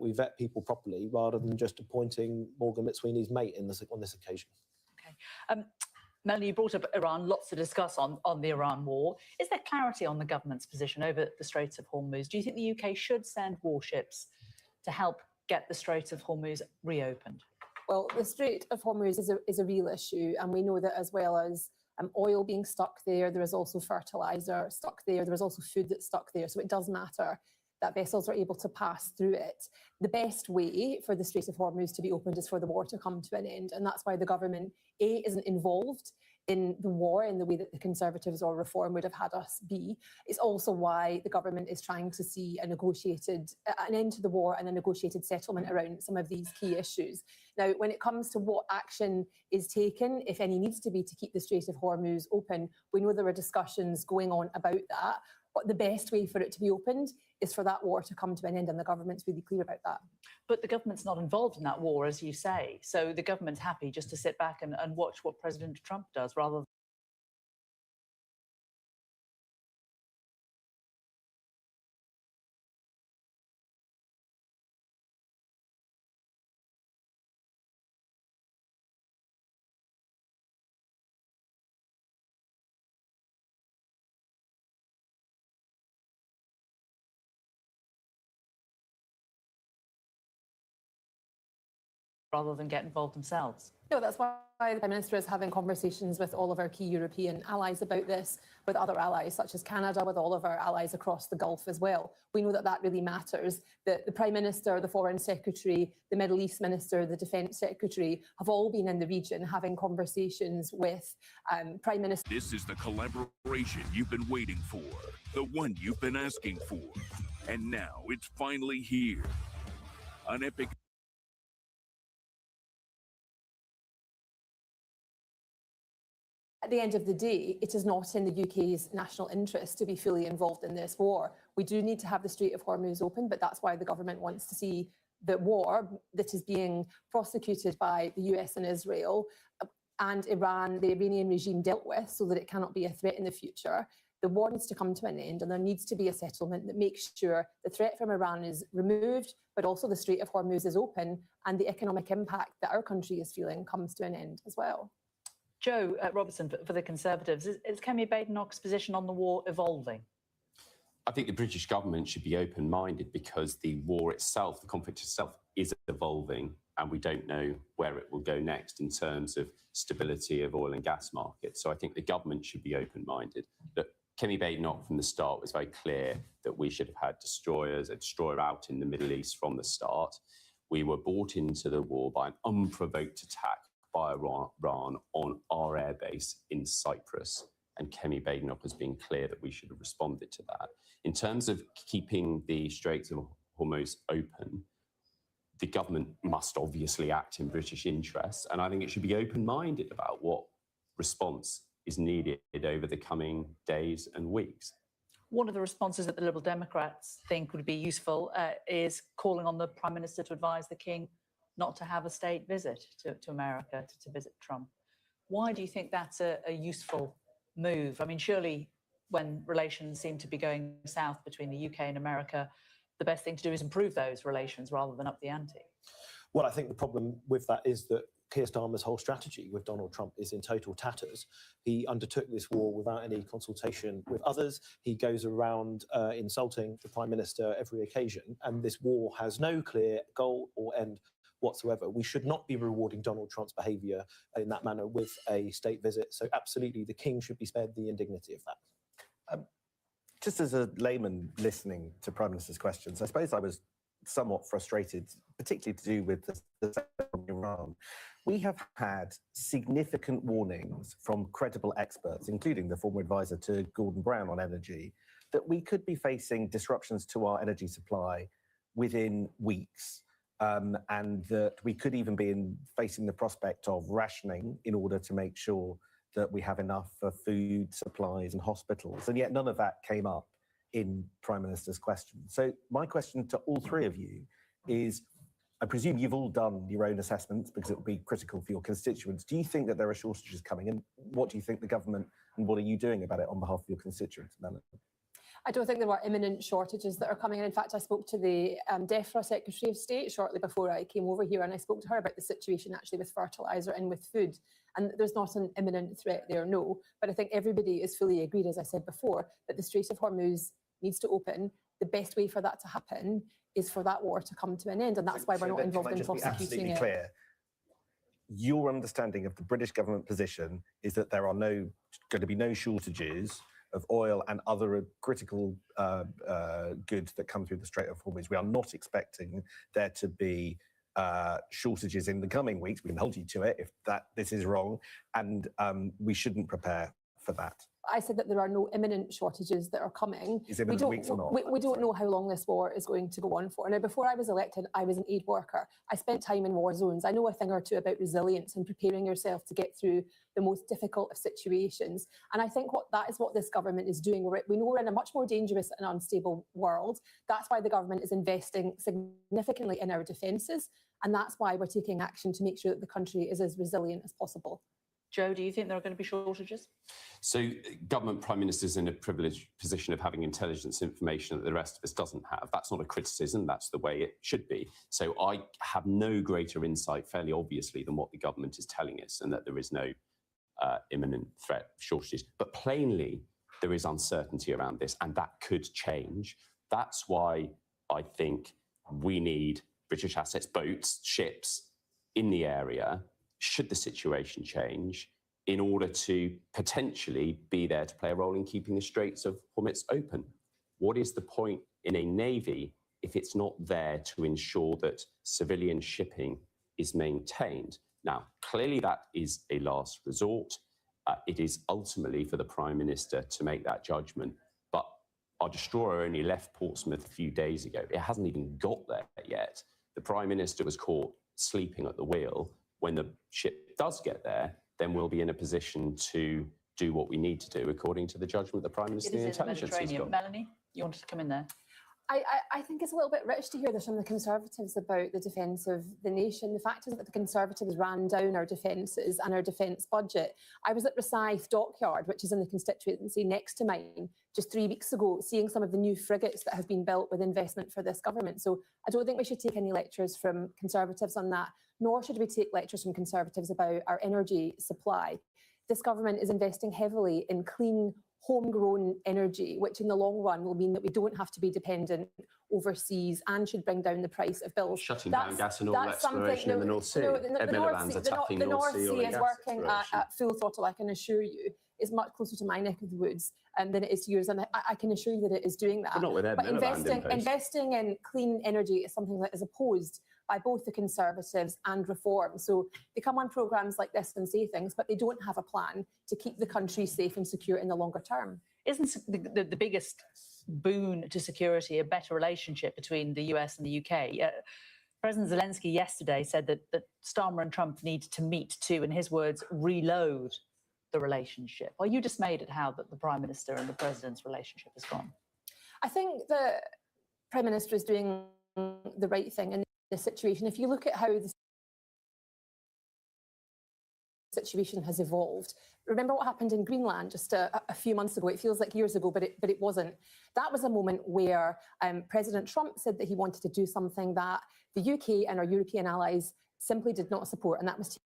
we vet people properly rather than just appointing Morgan McSweeney's mate on this occasion. Okay. Melanie, you brought up Iran, lots to discuss on the Iran war. Is there clarity on the government's position over the Straits of Hormuz? Do you think the UK should send warships to help get the Straits of Hormuz reopened? Well, the Strait of Hormuz is a real issue, and we know that as well as oil being stuck there, there is also fertiliser stuck there, there is also food that's stuck there, so it does matter that vessels are able to pass through it. The best way for the Strait of Hormuz to be opened is for the war to come to an end, and that's why the government, A, isn't involved in the war in the way that the Conservatives or Reform would have had us be. It's also why the government is trying to see an end to the war and a negotiated settlement around some of these key issues. Now, when it comes to what action is taken, if any needs to be to keep the Strait of Hormuz open, we know there are discussions going on about that. But the best way for it to be opened is for that war to come to an end, and the government's really clear about that. But the government's not involved in that war, as you say. So the government's happy just to sit back and watch what President Trump does rather than... get involved themselves. No, that's why the Prime Minister is having conversations with all of our key European allies about this, with other allies such as Canada, with all of our allies across the Gulf as well. We know that that really matters. The Prime Minister, the Foreign Secretary, the Middle East Minister, the Defence Secretary have all been in the region having conversations with Prime Minister. This is the collaboration you've been waiting for, the one you've been asking for. And now it's finally here. An epic... At the end of the day, it is not in the UK's national interest to be fully involved in this war. We do need to have the Strait of Hormuz open, but that's why the government wants to see the war that is being prosecuted by the US and Israel and Iran, the Iranian regime, dealt with so that it cannot be a threat in the future. The war needs to come to an end, and there needs to be a settlement that makes sure the threat from Iran is removed, but also the Strait of Hormuz is open, and the economic impact that our country is feeling comes to an end as well. Joe Robertson, for the Conservatives, is Kemi Badenoch's position on the war evolving? I think the British government should be open-minded because the war itself, the conflict itself, is evolving, and we don't know where it will go next in terms of stability of oil and gas markets. So I think the government should be open-minded. Look, Kemi Badenoch from the start was very clear that we should have had destroyers, a destroyer out in the Middle East from the start. We were brought into the war by an unprovoked attack by Iran on our airbase in Cyprus, and Kemi Badenoch has been clear that we should have responded to that. In terms of keeping the Straits of Hormuz open, the government must obviously act in British interests, and I think it should be open-minded about what response is needed over the coming days and weeks. One of the responses that the Liberal Democrats think would be useful is calling on the Prime Minister to advise the King not to have a state visit to America, to visit Trump. Why do you think that's a useful move? I mean, surely when relations seem to be going south between the UK and America, the best thing to do is improve those relations rather than up the ante. Well, I think the problem with that is that Keir Starmer's whole strategy with Donald Trump is in total tatters. He undertook this war without any consultation with others. He goes around insulting the Prime Minister every occasion, and this war has no clear goal or end whatsoever. We should not be rewarding Donald Trump's behaviour in that manner with a state visit. So absolutely, the King should be spared the indignity of that. Just as a layman listening to Prime Minister's questions, I suppose I was somewhat frustrated, particularly to do with the Iran. We have had significant warnings from credible experts, including the former advisor to Gordon Brown on energy, that we could be facing disruptions to our energy supply within weeks. And that we could even be facing the prospect of rationing in order to make sure that we have enough for food, supplies and hospitals. And yet none of that came up in Prime Minister's question. So my question to all three of you is, I presume you've all done your own assessments because it will be critical for your constituents. Do you think that there are shortages coming? And what do you think the government, and what are you doing about it on behalf of your constituents, Melanie? I don't think there were imminent shortages that are coming in. In fact, I spoke to the DEFRA Secretary of State shortly before I came over here, and I spoke to her about the situation actually with fertiliser and with food. And there's not an imminent threat there, no. But I think everybody is fully agreed, as I said before, that the Strait of Hormuz needs to open. The best way for that to happen is for that war to come to an end, and that's why we're not then involved can I in just be prosecuting absolutely it. clear? Your understanding of the British government position is that there are going to be no shortages of oil and other critical goods that come through the Strait of Hormuz. We are not expecting there to be shortages in the coming weeks. We can hold you to it if this is wrong, and we shouldn't prepare for that. I said that there are no imminent shortages that are coming. Is imminent weeks or not? We don't know how long this war is going to go on for. Now, before I was elected, I was an aid worker. I spent time in war zones. I know a thing or two about resilience and preparing yourself to get through the most difficult of situations. And I think that is what this government is doing. We know we're in a much more dangerous and unstable world. That's why the government is investing significantly in our defences. And that's why we're taking action to make sure that the country is as resilient as possible. Joe, do you think there are going to be shortages? So government prime ministers in a privileged position of having intelligence information that the rest of us doesn't have. That's not a criticism, that's the way it should be. So I have no greater insight, fairly obviously, than what the government is telling us, and that there is no imminent threat of shortages. But plainly, there is uncertainty around this, and that could change. That's why I think we need British assets, boats, ships in the area, should the situation change, in order to potentially be there to play a role in keeping the Straits of Hormuz open. What is the point in a navy if it's not there to ensure that civilian shipping is maintained? Now, clearly that is a last resort. It is ultimately for the Prime Minister to make that judgment. But our destroyer only left Portsmouth a few days ago. It hasn't even got there yet. The Prime Minister was caught sleeping at the wheel. When the ship does get there, then we'll be in a position to do what we need to do according to the judgment the Prime Minister and the intelligence has got. Melanie, you wanted to come in there? I think it's a little bit rich to hear this from the Conservatives about the defence of the nation. The fact is that the Conservatives ran down our defences and our defence budget. I was at Rosyth Dockyard, which is in the constituency next to mine, just 3 weeks ago, seeing some of the new frigates that have been built with investment for this government. So I don't think we should take any lectures from Conservatives on that, nor should we take lectures from Conservatives about our energy supply. This government is investing heavily in clean, homegrown energy, which in the long run will mean that we don't have to be dependent overseas and should bring down the price of bills. Shutting down gas and oil exploration in the North Sea. The North Sea is working at full throttle, I can assure you. Is much closer to my neck of the woods than it is to yours, and I can assure you that it is doing that. But not with Ed Miliband investing in clean energy is something that is opposed by both the Conservatives and Reform. So they come on programmes like this and say things, but they don't have a plan to keep the country safe and secure in the longer term. Isn't the biggest boon to security a better relationship between the US and the UK? President Zelensky yesterday said that Starmer and Trump need to meet to, in his words, reload the relationship. Are you dismayed at how the Prime Minister and the President's relationship has gone? I think the Prime Minister is doing the right thing in this situation. If you look at how the situation has evolved, remember what happened in Greenland just a few months ago? It feels like years ago, but it wasn't. That was a moment where President Trump said that he wanted to do something that the UK and our European allies simply did not support, and that was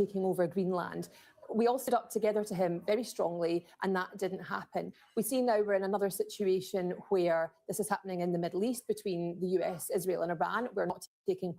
taking over Greenland. We all stood up together to him very strongly, and that didn't happen. We see now we're in another situation where this is happening in the Middle East between the US, Israel and Iran. We're not taking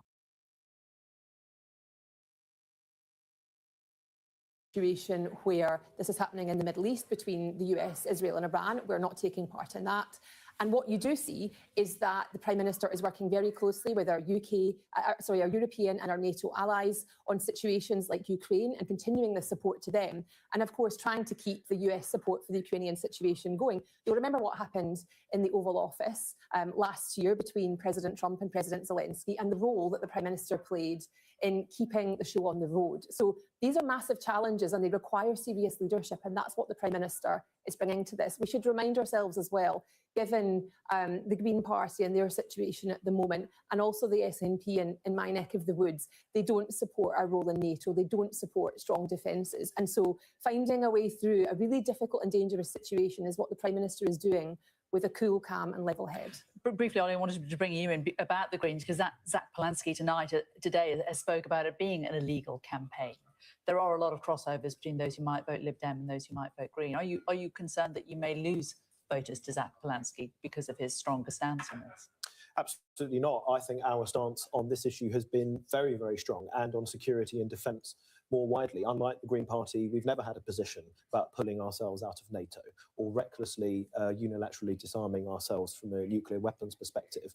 situation where this is happening in the Middle East between the US, Israel and Iran. We're not taking part in that. And what you do see is that the Prime Minister is working very closely with our European and our NATO allies on situations like Ukraine and continuing the support to them. And of course, trying to keep the US support for the Ukrainian situation going. You'll remember what happened in the Oval Office last year between President Trump and President Zelensky, and the role that the Prime Minister played in keeping the show on the road. So these are massive challenges and they require serious leadership, and that's what the Prime Minister is bringing to this. We should remind ourselves as well, given the Green Party and their situation at the moment, and also the SNP in my neck of the woods, they don't support our role in NATO, they don't support strong defences. And so finding a way through a really difficult and dangerous situation is what the Prime Minister is doing with a cool, calm and level head. Briefly, Ollie, I wanted to bring you in about the Greens, because Zach Polanski today spoke about it being an illegal campaign. There are a lot of crossovers between those who might vote Lib Dem and those who might vote Green. Are you concerned that you may lose voters to Zach Polanski because of his stronger stance on this? Absolutely not. I think our stance on this issue has been very, very strong, and on security and defence more widely. Unlike the Green Party, we've never had a position about pulling ourselves out of NATO or recklessly, unilaterally disarming ourselves from a nuclear weapons perspective.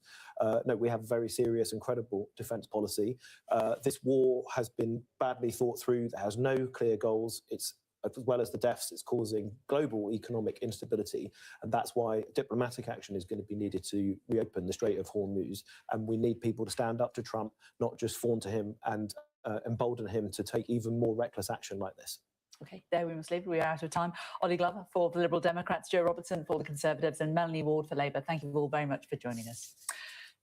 No, we have a very serious and credible defence policy. This war has been badly thought through. There has no clear goals. It's as well as the deaths, it's causing global economic instability. And that's why diplomatic action is going to be needed to reopen the Strait of Hormuz. And we need people to stand up to Trump, not just fawn to him and embolden him to take even more reckless action like this. Okay, there we must leave it. We are out of time. Ollie Glover for the Liberal Democrats, Joe Robertson for the Conservatives, and Melanie Ward for Labour. Thank you all very much for joining us.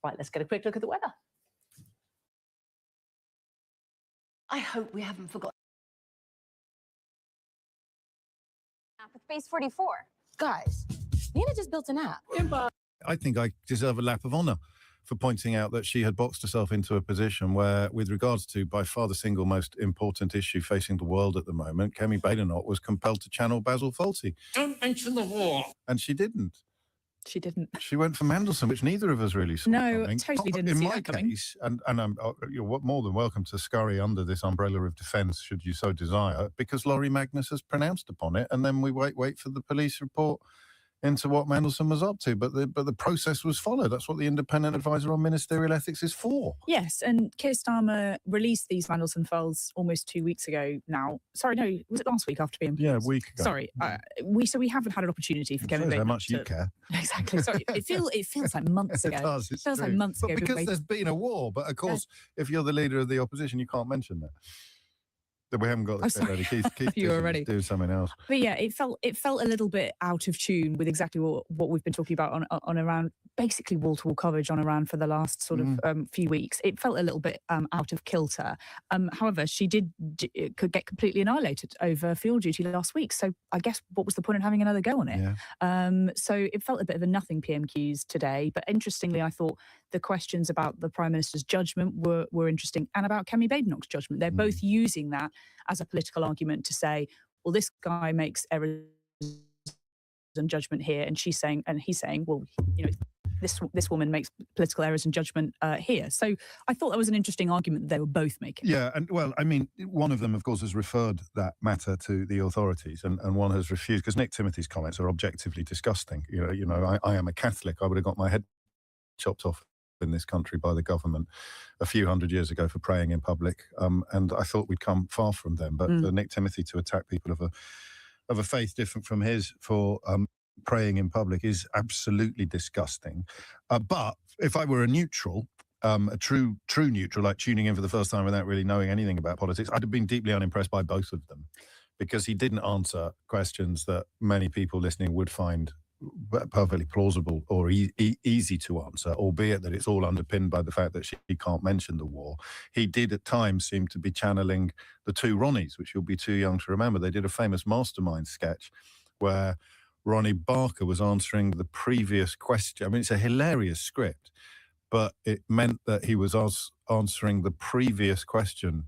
Right, let's get a quick look at the weather. I hope we haven't forgotten. With Base 44. Guys, Nina just built an app. I think I deserve a lap of honour for pointing out that she had boxed herself into a position where, with regards to by far the single most important issue facing the world at the moment, Kemi Badenoch was compelled to channel Basil Fawlty. Don't mention the war. And she didn't. She didn't. She went for Mandelson, which neither of us really saw No, coming. totally didn't In see my that coming. case, and you're more than welcome to scurry under this umbrella of defence should you so desire, because Laurie Magnus has pronounced upon it, and then we wait for the police report into what Mandelson was up to. But the process was followed. That's what the independent advisor on ministerial ethics is for. Yes, and Keir Starmer released these Mandelson files almost 2 weeks ago now. Sorry, no, was it last week after being Yeah, a week ago. Sorry, we haven't had an opportunity for Kevin Shows how Badenoch much you to- care. Exactly. Sorry, it feels like months ago. It does. It's feels like true. months But ago. we've because waited- there's been a war. But of course, if you're the leader of the opposition, you can't mention that. That we haven't got Oh, the bit sorry. ready. Keith You were busy, ready. let's do something else. But yeah, it felt a little bit out of tune with exactly what we've been talking about on Iran, basically wall-to-wall coverage on Iran for the last sort of few weeks. It felt a little bit out of kilter. However, she could get completely annihilated over field duty last week. So I guess what was the point in having another go on it? Yeah. So it felt a bit of a nothing PMQs today. But interestingly, I thought the questions about the Prime Minister's judgment were interesting, and about Kemi Badenoch's judgment. They're both using that as a political argument to say, well, this guy makes errors and judgment here, and he's saying, well, you know, this woman makes political errors and judgment here. So I thought that was an interesting argument that they were both making. Yeah, and well, I mean, one of them, of course, has referred that matter to the authorities, and one has refused, because Nick Timothy's comments are objectively disgusting. You know, I am a Catholic. I would have got my head chopped off in this country by the government a few hundred years ago for praying in public, and I thought we'd come far from them. But for Nick Timothy to attack people of a faith different from his for praying in public is absolutely disgusting. But if I were a neutral, a true neutral, like tuning in for the first time without really knowing anything about politics, I'd have been deeply unimpressed by both of them, because he didn't answer questions that many people listening would find perfectly plausible or easy to answer, albeit that it's all underpinned by the fact that she can't mention the war. He did at times seem to be channeling the two Ronnies, which you'll be too young to remember. They did a famous Mastermind sketch where Ronnie Barker was answering the previous question. I mean, it's a hilarious script, but it meant that he was answering the previous question,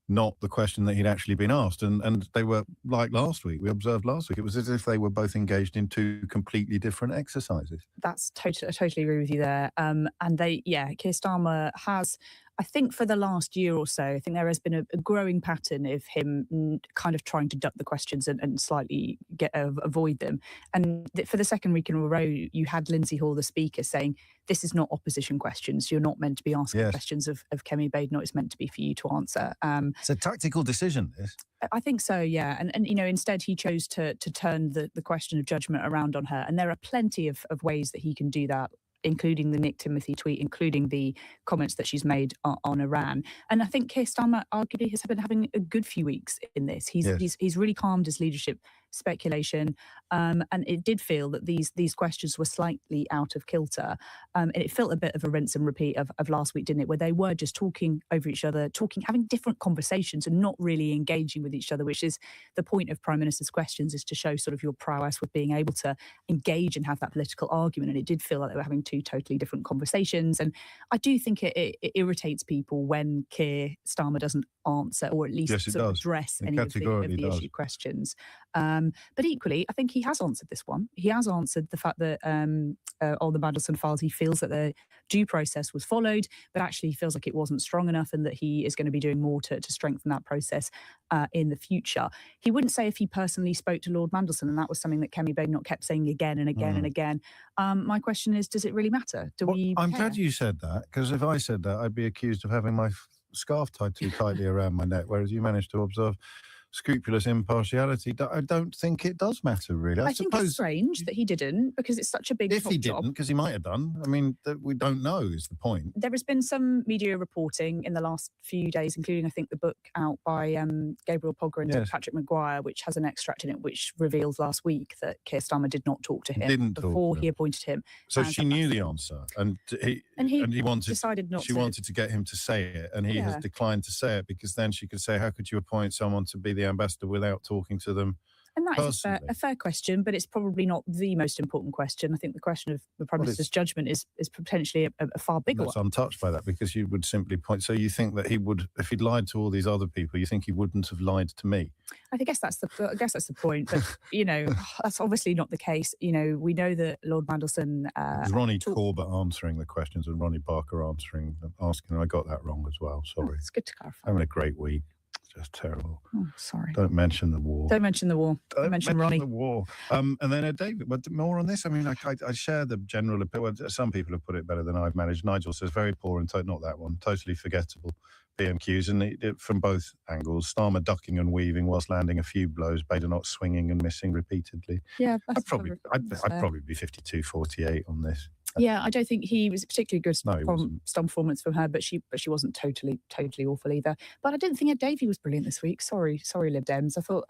not the question that he'd actually been asked. And they were like last week, we observed last week, it was as if they were both engaged in two completely different exercises. That's I totally agree with you there. And Keir Starmer has, I think for the last year or so, I think there has been a growing pattern of him kind of trying to duck the questions and slightly avoid them. And for the second week in a row, you had Lindsay Hall, the speaker, saying, this is not opposition questions. You're not meant to be asking questions of Kemi Badenoch. It's meant to be for you to answer. It's a tactical decision, this. I think so, yeah. And you know, instead he chose to turn the question of judgment around on her. And there are plenty of ways that he can do that, including the Nick Timothy tweet, including the comments that she's made on Iran. And I think Keir Starmer arguably has been having a good few weeks in this. He's really calmed his leadership speculation, and it did feel that these questions were slightly out of kilter, and it felt a bit of a rinse and repeat of last week, didn't it? Where they were just talking over each other, having different conversations, and not really engaging with each other, which is the point of Prime Minister's questions, is to show sort of your prowess with being able to engage and have that political argument. And it did feel like they were having two totally different conversations. And I do think it irritates people when Keir Starmer doesn't answer, or at least Yes, it sort of does. address It any of categorically the does. issue questions. But equally, I think he has answered this one. He has answered the fact that on the Mandelson files, he feels that the due process was followed, but actually he feels like it wasn't strong enough, and that he is going to be doing more to strengthen that process in the future. He wouldn't say if he personally spoke to Lord Mandelson, and that was something that Kemi Badenoch kept saying again and again and again. My question is, does it really matter? Do we I'm care? glad you said that, because if I said that, I'd be accused of having my scarf tied too tightly around my neck, whereas you managed to observe scrupulous impartiality. I don't think it does matter, really. I think it's strange that he didn't, because it's such a big if he top job. didn't, because he might have done. I mean, we don't know is the point. There has been some media reporting in the last few days, including, I think, the book out by Gabriel Pogrund and Yes. Patrick Maguire, which has an extract in it which reveals last week that Keir Starmer did not talk to him Didn't talk before to he him. appointed him. So as she a knew the ambassador. answer, and he wanted. decided not She to. wanted to get him to say it, and he has Yeah. declined to say it, because then she could say, "How could you appoint someone to be the ambassador without talking to them?" And that is personally. a fair question, but it's probably not the most important question. I think the question of the Prime Well, Minister's it's- judgment is potentially a far bigger That's one. untouched by that, because you would simply point. So you think that he would, if he'd lied to all these other people, you think he wouldn't have lied to me? I guess that's the point. But that's obviously not the case. We know that Lord Mandelson. It was Ronnie Corbett answering the questions and Ronnie Barker asking. I got that wrong as well. Sorry. It's good to clarify. Having a great week. It's just terrible. Oh, sorry. Don't mention the war. Don't mention the war. Don't mention Ronnie. the war. And then David, but more on this. I mean, I share the general opinion. Some people have put it better than I've managed. Nigel says very poor and not that one. Totally forgettable PMQs, and from both angles. Starmer ducking and weaving whilst landing a few blows. Badenoch swinging and missing repeatedly. Yeah, I'd probably be 52-48 on this. Yeah, I don't think he was a particularly good No, he wasn't. storm performance from her, but she wasn't totally awful either. But I didn't think Ed Davey was brilliant this week. Sorry, Lib Dems. I thought,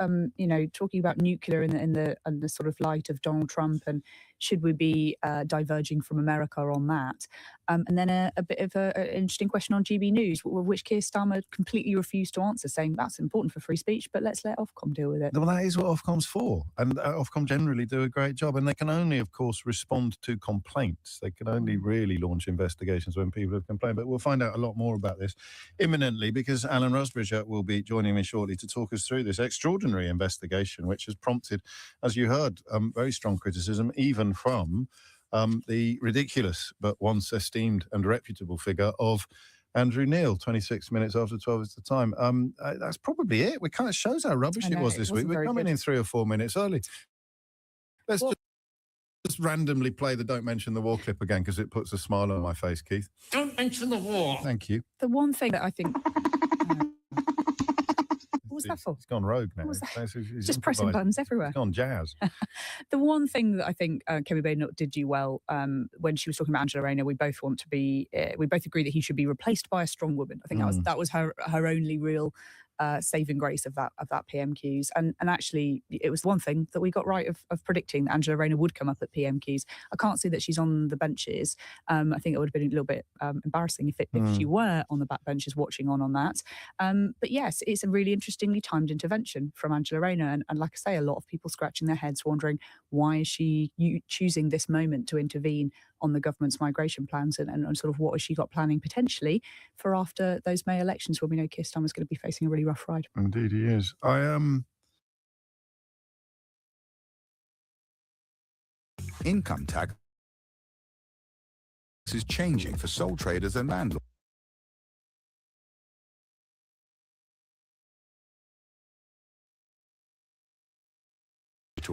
talking about nuclear in the sort of light of Donald Trump, and should we be diverging from America on that? And then a bit of an interesting question on GB News, which Keir Starmer completely refused to answer, saying that's important for free speech, but let's let Ofcom deal with it. Well, that is what Ofcom's for. And Ofcom generally do a great job. And they can only, of course, respond to complaints. They can only really launch investigations when people have complained. But we'll find out a lot more about this imminently, because Alan Rusbridger will be joining me shortly to talk us through this extraordinary investigation, which has prompted, as you heard, very strong criticism, even from the ridiculous but once esteemed and reputable figure of Andrew Neil. 26 minutes after 12 is the time. That's probably it. We kind of shows how rubbish I it know, was it this week. wasn't We're very coming good. in 3 or 4 minutes early. Let's just randomly play the Don't Mention the War clip again, because it puts a smile on my face, Keith. Don't mention the war. Thank you. The one thing that I think... What was that for? It's gone rogue now. What was that? He's Just pressing improvised. buttons everywhere. It's gone jazz. The one thing that I think Kemi Badenoch did do well when she was talking about Angela Rayner, we both agree that he should be replaced by a strong woman. I think that was her only real saving grace of that PMQs, and actually it was the one thing that we got right of predicting that Angela Rayner would come up at PMQs. I can't see that she's on the benches. I think it would have been a little bit embarrassing if she were on the back benches watching on that. But yes, it's a really interestingly timed intervention from Angela Rayner, and like I say, a lot of people scratching their heads wondering why is she choosing this moment to intervene on the government's migration plans, and sort of what has she got planning potentially for after those May elections, when we know Keir Starmer's going to be facing a really rough ride. Indeed he is. Income tax is changing for sole traders and landlords.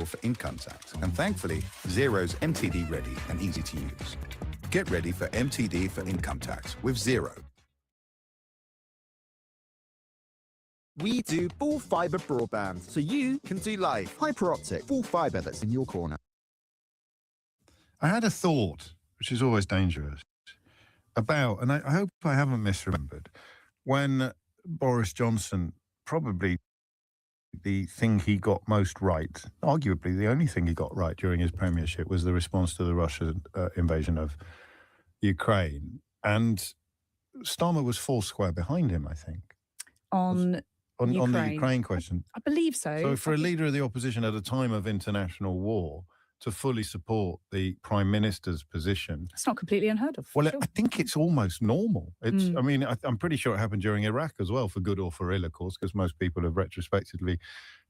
For income tax, and thankfully Xero's MTD ready and easy to use. Get ready for MTD for income tax with Xero. We do full fibre broadband, so you can do life. Hyperoptic, full fibre that's in your corner. I had a thought, which is always dangerous, about, and I hope I haven't misremembered, when Boris Johnson, probably the thing he got most right, arguably the only thing he got right during his premiership, was the response to the Russian invasion of Ukraine. And Starmer was four square behind him, I think, On on the Ukraine. Ukraine question. I believe so. So for a leader of the opposition at a time of international war to fully support the Prime Minister's position, It's not completely unheard of. well, sure. I think it's almost normal. It's, Mm. I mean, I'm pretty sure it happened during Iraq as well, for good or for ill, of course, because most people have retrospectively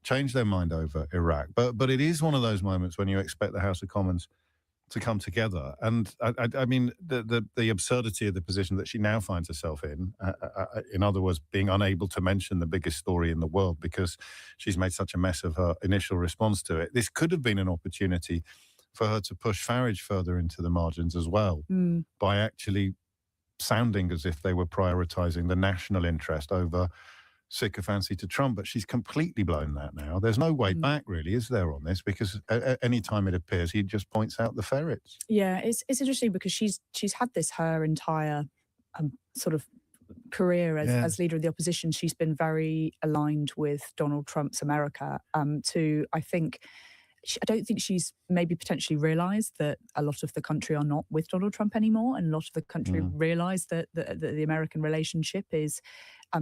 changed their mind over Iraq. But it is one of those moments when you expect the House of Commons to come together. And I mean, the absurdity of the position that she now finds herself in other words, being unable to mention the biggest story in the world because she's made such a mess of her initial response to it. This could have been an opportunity for her to push Farage further into the margins as well, Mm. by actually sounding as if they were prioritising the national interest over sycophancy to Trump. But she's completely blown that now. There's no way back, really, is there, on this? Because any time it appears, he just points out the ferrets. Yeah, it's interesting because she's had this her entire sort of career as leader of the opposition. She's been very aligned with Donald Trump's America. I don't think she's maybe potentially realised that a lot of the country are not with Donald Trump anymore, and a lot of the country realise that the American relationship is.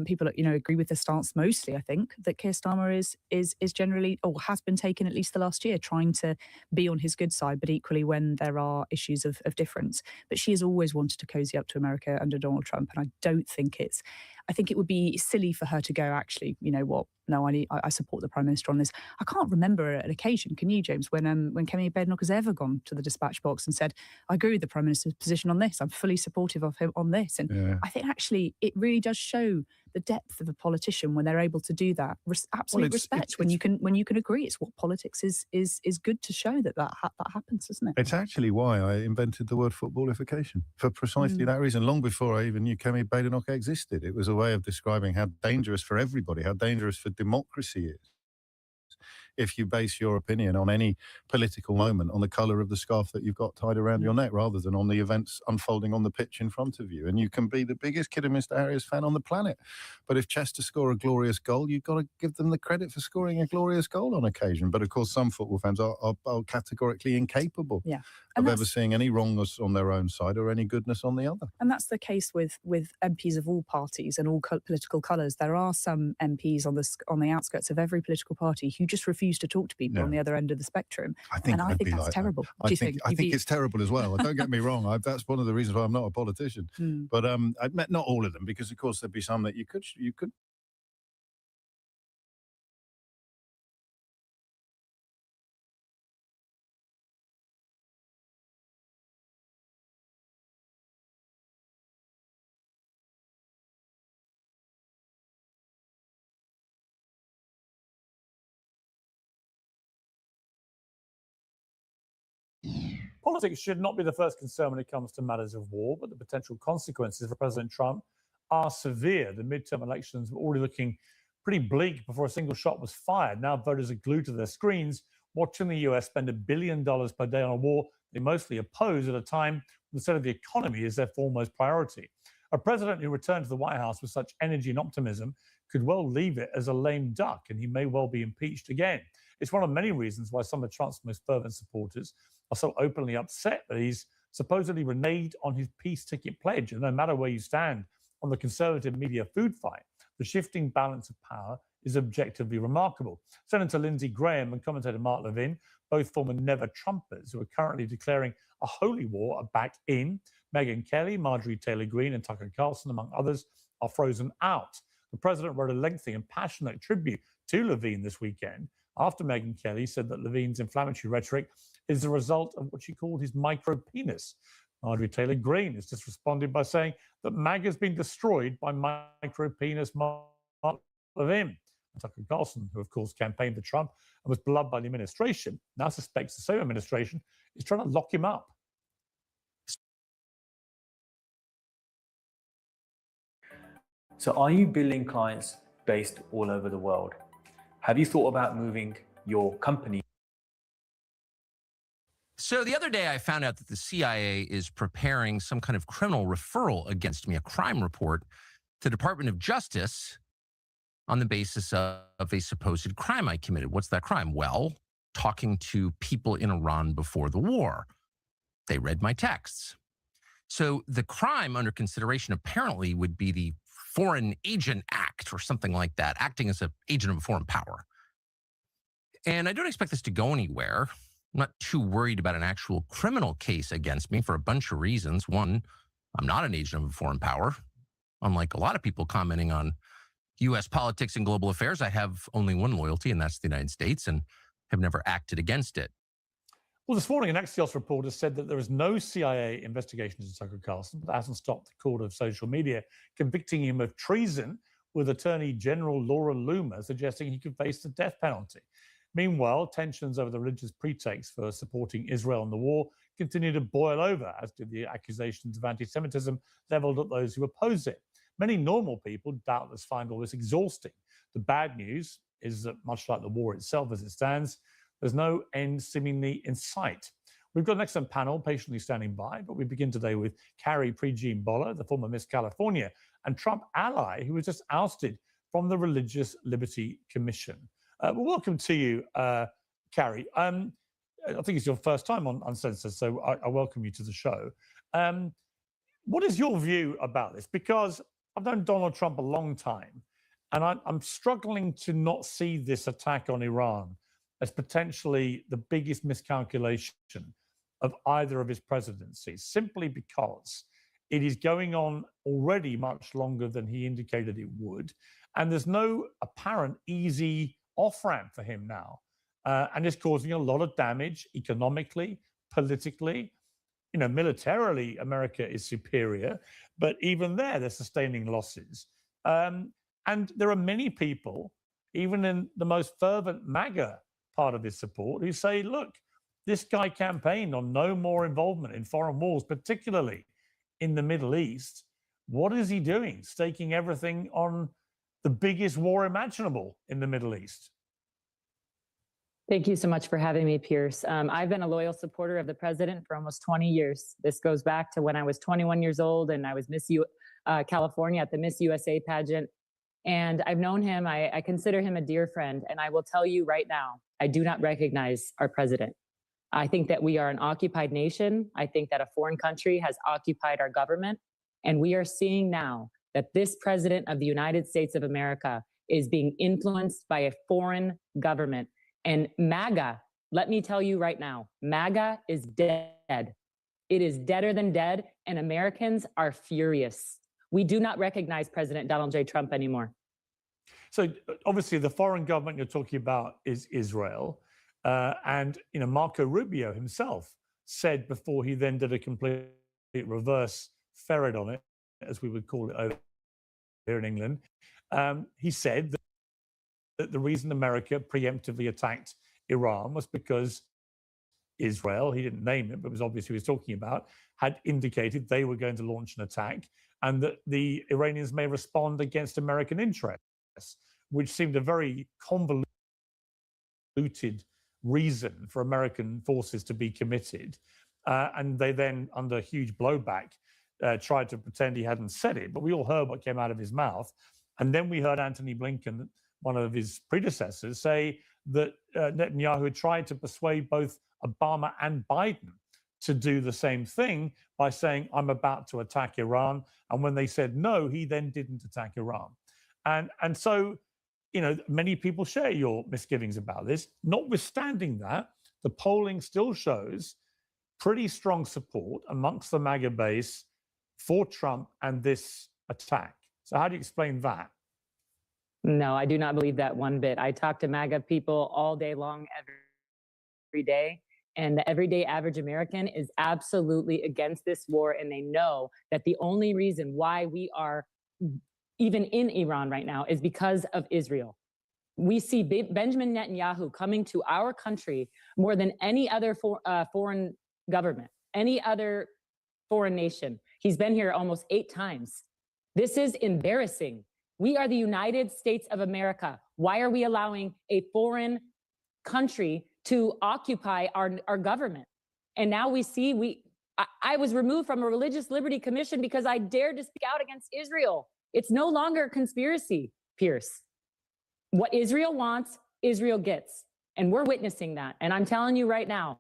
People, agree with the stance mostly. I think that Keir Starmer is generally, or has been taken at least the last year, trying to be on his good side, but equally when there are issues of difference. But she has always wanted to cozy up to America under Donald Trump, and I think it would be silly for her to go, actually, you know what? No, I support the Prime Minister on this. I can't remember an occasion, can you, James, when Kemi Badenoch has ever gone to the dispatch box and said, I agree with the Prime Minister's position on this. I'm fully supportive of him on this. And I think actually it really does show the depth of a politician when they're able to do that. Absolute respect when you can agree. It's what politics is good to show that happens, isn't it? It's actually why I invented the word footballification, for precisely that reason. Long before I even knew Kemi Badenoch existed, it was a way of describing how dangerous for everybody, how dangerous for democracy is, if you base your opinion on any political moment on the colour of the scarf that you've got tied around your neck, rather than on the events unfolding on the pitch in front of you. And you can be the biggest Kidderminster Harriers fan on the planet, but if Chester score a glorious goal, you've got to give them the credit for scoring a glorious goal on occasion. But of course, some football fans are categorically incapable of ever seeing any wrongness on their own side or any goodness on the other. And that's the case with MPs of all parties and all political colours. There are some MPs on the outskirts of every political party who just refuse to talk to people on the other end of the spectrum. I think that's like terrible. I think it's terrible as well. Don't get me wrong. That's one of the reasons why I'm not a politician. But I've met not all of them, because of course there'd be some that you could. Politics should not be the first concern when it comes to matters of war, but the potential consequences for President Trump are severe. The midterm elections were already looking pretty bleak before a single shot was fired. Now voters are glued to their screens, watching the US spend $1 billion per day on a war they mostly oppose at a time when the state of the economy is their foremost priority. A president who returned to the White House with such energy and optimism could well leave it as a lame duck, and he may well be impeached again. It's one of many reasons why some of Trump's most fervent supporters are so openly upset that he's supposedly reneged on his peace ticket pledge. And no matter where you stand on the conservative media food fight, the shifting balance of power is objectively remarkable. Senator Lindsey Graham and commentator Mark Levin, both former Never Trumpers who are currently declaring a holy war, are back in. Megyn Kelly, Marjorie Taylor Greene, and Tucker Carlson, among others, are frozen out. The president wrote a lengthy and passionate tribute to Levine this weekend after Megyn Kelly said that Levine's inflammatory rhetoric is the result of what she called his micro-penis. Marjorie Taylor Greene has just responded by saying that MAGA has been destroyed by micro-penis Mark Levin. And Tucker Carlson, who of course campaigned for Trump and was beloved by the administration, now suspects the same administration is trying to lock him up. So are you billing clients based all over the world? Have you thought about moving your company? So the other day I found out that the CIA is preparing some kind of criminal referral against me, a crime report to the Department of Justice on the basis of a supposed crime I committed. What's that crime? Well, talking to people in Iran before the war. They read my texts. So the crime under consideration apparently would be the Foreign Agent Act or something like that, acting as an agent of a foreign power. And I don't expect this to go anywhere. I'm not too worried about an actual criminal case against me for a bunch of reasons. One, I'm not an agent of a foreign power. Unlike a lot of people commenting on U.S. politics and global affairs, I have only one loyalty, and that's the United States, and have never acted against it. Well, this morning, an Axios reporter said that there is no CIA investigation into Tucker Carlson, but that hasn't stopped the court of social media convicting him of treason, with Attorney General Laura Loomer suggesting he could face the death penalty. Meanwhile, tensions over the religious pretext for supporting Israel in the war continue to boil over, as do the accusations of anti-Semitism leveled at those who oppose it. Many normal people doubtless find all this exhausting. The bad news is that, much like the war itself as it stands, there's no end seemingly in sight. We've got an excellent panel patiently standing by, but we begin today with Carrie Prejean-Bolo, the former Miss California and Trump ally who was just ousted from the Religious Liberty Commission. Well, welcome to you, Carrie. I think it's your first time on Uncensored, so I welcome you to the show. What is your view about this? Because I've known Donald Trump a long time, and I'm struggling to not see this attack on Iran as potentially the biggest miscalculation of either of his presidencies, simply because it is going on already much longer than he indicated it would, and there's no apparent easy off-ramp for him now. And it's causing a lot of damage economically, politically. You know, militarily, America is superior, but even there, they're sustaining losses. And there are many people, even in the most fervent MAGA part of his support, who say, look, this guy campaigned on no more involvement in foreign wars, particularly in the Middle East. What is he doing? Staking everything on the biggest war imaginable in the Middle East. Thank you so much for having me, Pierce. I've been a loyal supporter of the president for almost 20 years. This goes back to when I was 21 years old and I was Miss California at the Miss USA pageant. And I've known him, I consider him a dear friend. And I will tell you right now, I do not recognize our president. I think that we are an occupied nation. I think that a foreign country has occupied our government. And we are seeing now that this president of the United States of America is being influenced by a foreign government. And MAGA, let me tell you right now, MAGA is dead. It is deader than dead, and Americans are furious. We do not recognize President Donald J. Trump anymore. So obviously the foreign government you're talking about is Israel. And you know, Marco Rubio himself said before he then did a complete reverse ferret on it, as we would call it over here in England, he said that the reason America preemptively attacked Iran was because Israel, he didn't name it, but it was obvious who he was talking about, had indicated they were going to launch an attack and that the Iranians may respond against American interests, which seemed a very convoluted reason for American forces to be committed. And they then, under huge blowback, tried to pretend he hadn't said it, but we all heard what came out of his mouth. And then we heard Antony Blinken, one of his predecessors, say that Netanyahu had tried to persuade both Obama and Biden to do the same thing by saying, I'm about to attack Iran. And when they said no, he then didn't attack Iran. And so, you know, many people share your misgivings about this. Notwithstanding that, the polling still shows pretty strong support amongst the MAGA base for Trump and this attack. So how do you explain that? No, I do not believe that one bit. I talk to MAGA people all day long, every day. And the everyday average American is absolutely against this war. And they know that the only reason why we are even in Iran right now is because of Israel. We see Benjamin Netanyahu coming to our country more than any other foreign government, any other foreign nation. He's been here almost 8 times. This is embarrassing. We are the United States of America. Why are we allowing a foreign country to occupy our government? And now we see, I was removed from a Religious Liberty Commission because I dared to speak out against Israel. It's no longer a conspiracy, Pierce. What Israel wants, Israel gets. And we're witnessing that. And I'm telling you right now,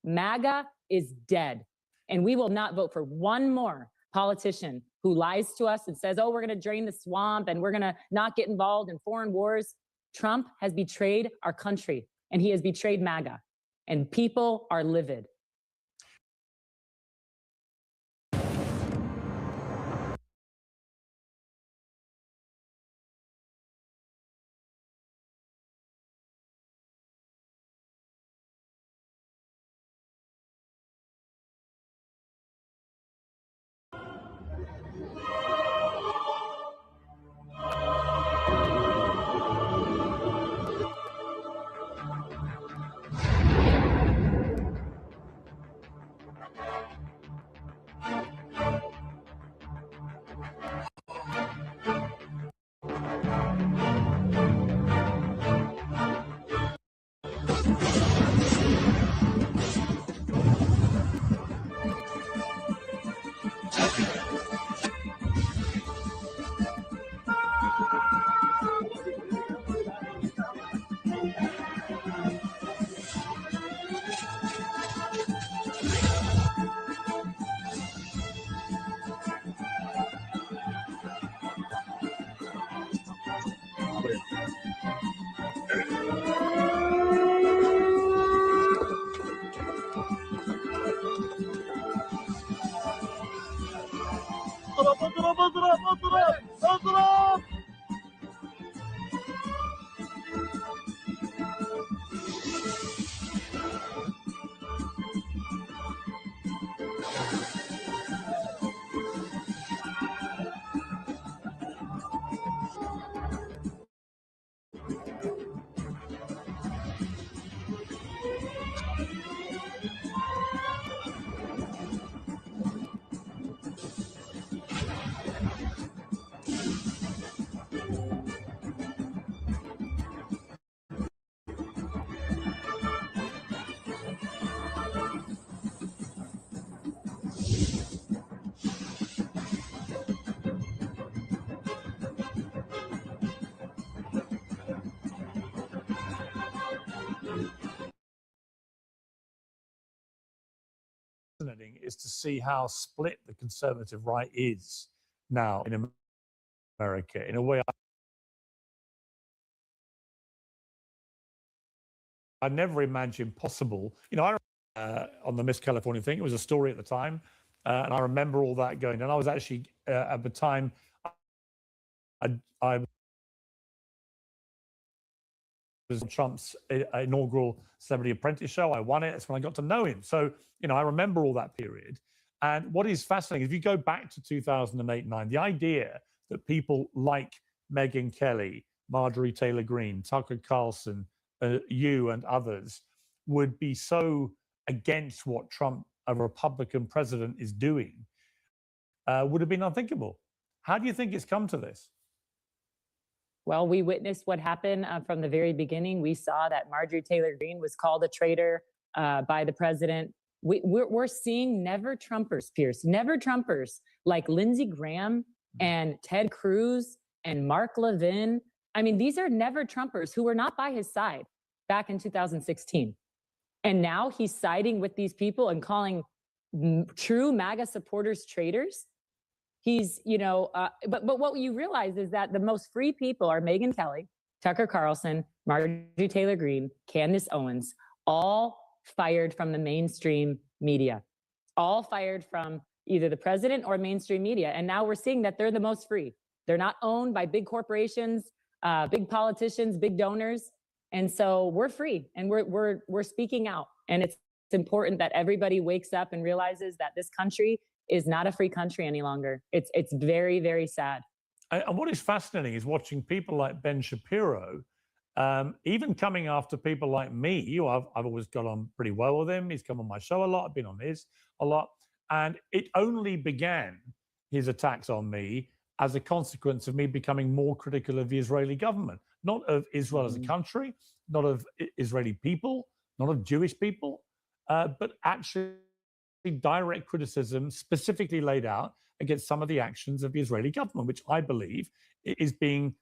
MAGA is dead. And we will not vote for one more politician who lies to us and says, oh, we're going to drain the swamp and we're going to not get involved in foreign wars. Trump has betrayed our country and he has betrayed MAGA. And people are livid. Fascinating is to see how split the conservative right is now in America. In a way, I never imagined possible. You know, on the Miss California thing, it was a story at the time, and I remember all that going. And I was actually at the time, I was on Trump's inaugural Celebrity Apprentice show. I won it. That's when I got to know him. So, you know, I remember all that period. And what is fascinating, if you go back to 2008-9, the idea that people like Megyn Kelly, Marjorie Taylor Greene, Tucker Carlson, you and others would be so against what Trump, a Republican president, is doing, would have been unthinkable. How do you think it's come to this? Well, we witnessed what happened from the very beginning. We saw that Marjorie Taylor Greene was called a traitor by the president. We're seeing never Trumpers, Pierce, never Trumpers like Lindsey Graham and Ted Cruz and Mark Levin. I mean, these are never Trumpers who were not by his side back in 2016. And now he's siding with these people and calling true MAGA supporters traitors. He's, you know, but what you realize is that the most free people are Megyn Kelly, Tucker Carlson, Marjorie Taylor Greene, Candace Owens, all fired from the mainstream media, all fired from either the president or mainstream media. And now we're seeing that they're the most free. They're not owned by big corporations, big politicians, big donors. And so we're free and we're speaking out. And it's important that everybody wakes up and realizes that this country is not a free country any longer. It's very, very sad. And what is fascinating is watching people like Ben Shapiro, even coming after people like me. I've always got on pretty well with him. He's come on my show a lot. I've been on his a lot. And it only began, his attacks on me, as a consequence of me becoming more critical of the Israeli government, not of Israel as a country, not of Israeli people, not of Jewish people, but actually direct criticism specifically laid out against some of the actions of the Israeli government, which I believe is being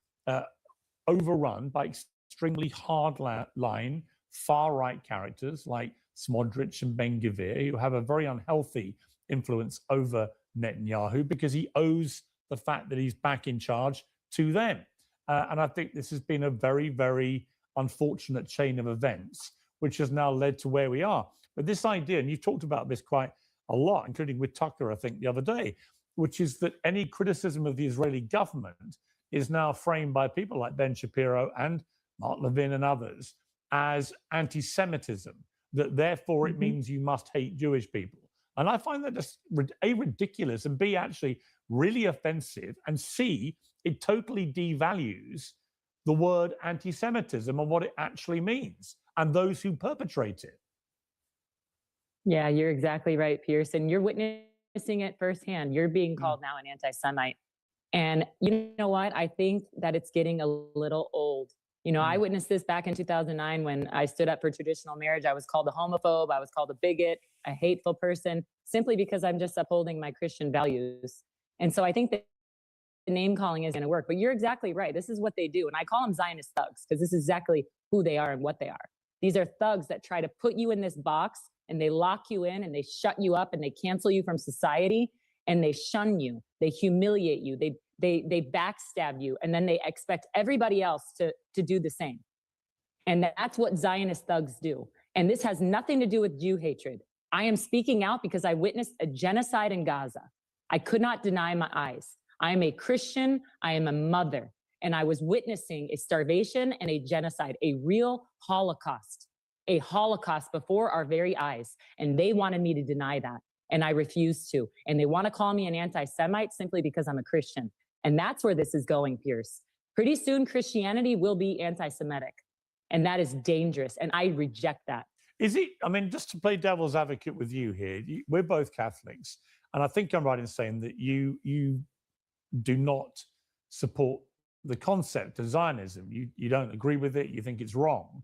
overrun by extremely hard-line, far-right characters like Smodrich and Ben-Gvir, who have a very unhealthy influence over Netanyahu because he owes the fact that he's back in charge to them. And I think this has been a very, very unfortunate chain of events, which has now led to where we are. But this idea, and you've talked about this quite a lot, including with Tucker, I think, the other day, which is that any criticism of the Israeli government is now framed by people like Ben Shapiro and Mark Levin and others as anti-Semitism, that therefore it means you must hate Jewish people. And I find that just A, ridiculous, and B, actually really offensive, and C, it totally devalues the word anti-Semitism and what it actually means and those who perpetrate it. Yeah, you're exactly right, Pierce. And you're witnessing it firsthand. You're being called now an anti-Semite. And you know what? I think that it's getting a little old. You know, I witnessed this back in 2009 when I stood up for traditional marriage. I was called a homophobe. I was called a bigot, a hateful person, simply because I'm just upholding my Christian values. And so I think that the name calling is going to work. But you're exactly right. This is what they do. And I call them Zionist thugs because this is exactly who they are and what they are. These are thugs that try to put you in this box and they lock you in and they shut you up and they cancel you from society and they shun you. They humiliate you. They backstab you, and then they expect everybody else to do the same. And that's what Zionist thugs do. And this has nothing to do with Jew hatred. I am speaking out because I witnessed a genocide in Gaza. I could not deny my eyes. I am a Christian. I am a mother. And I was witnessing a starvation and a genocide, a real Holocaust before our very eyes. And they wanted me to deny that. And I refused to. And they want to call me an anti-Semite simply because I'm a Christian. And that's where this is going, Pierce. Pretty soon, Christianity will be anti-Semitic. And that is dangerous. And I reject that. Is it, I mean, just to play devil's advocate with you here, we're both Catholics. And I think I'm right in saying that you do not support the concept of Zionism. You don't agree with it. You think it's wrong.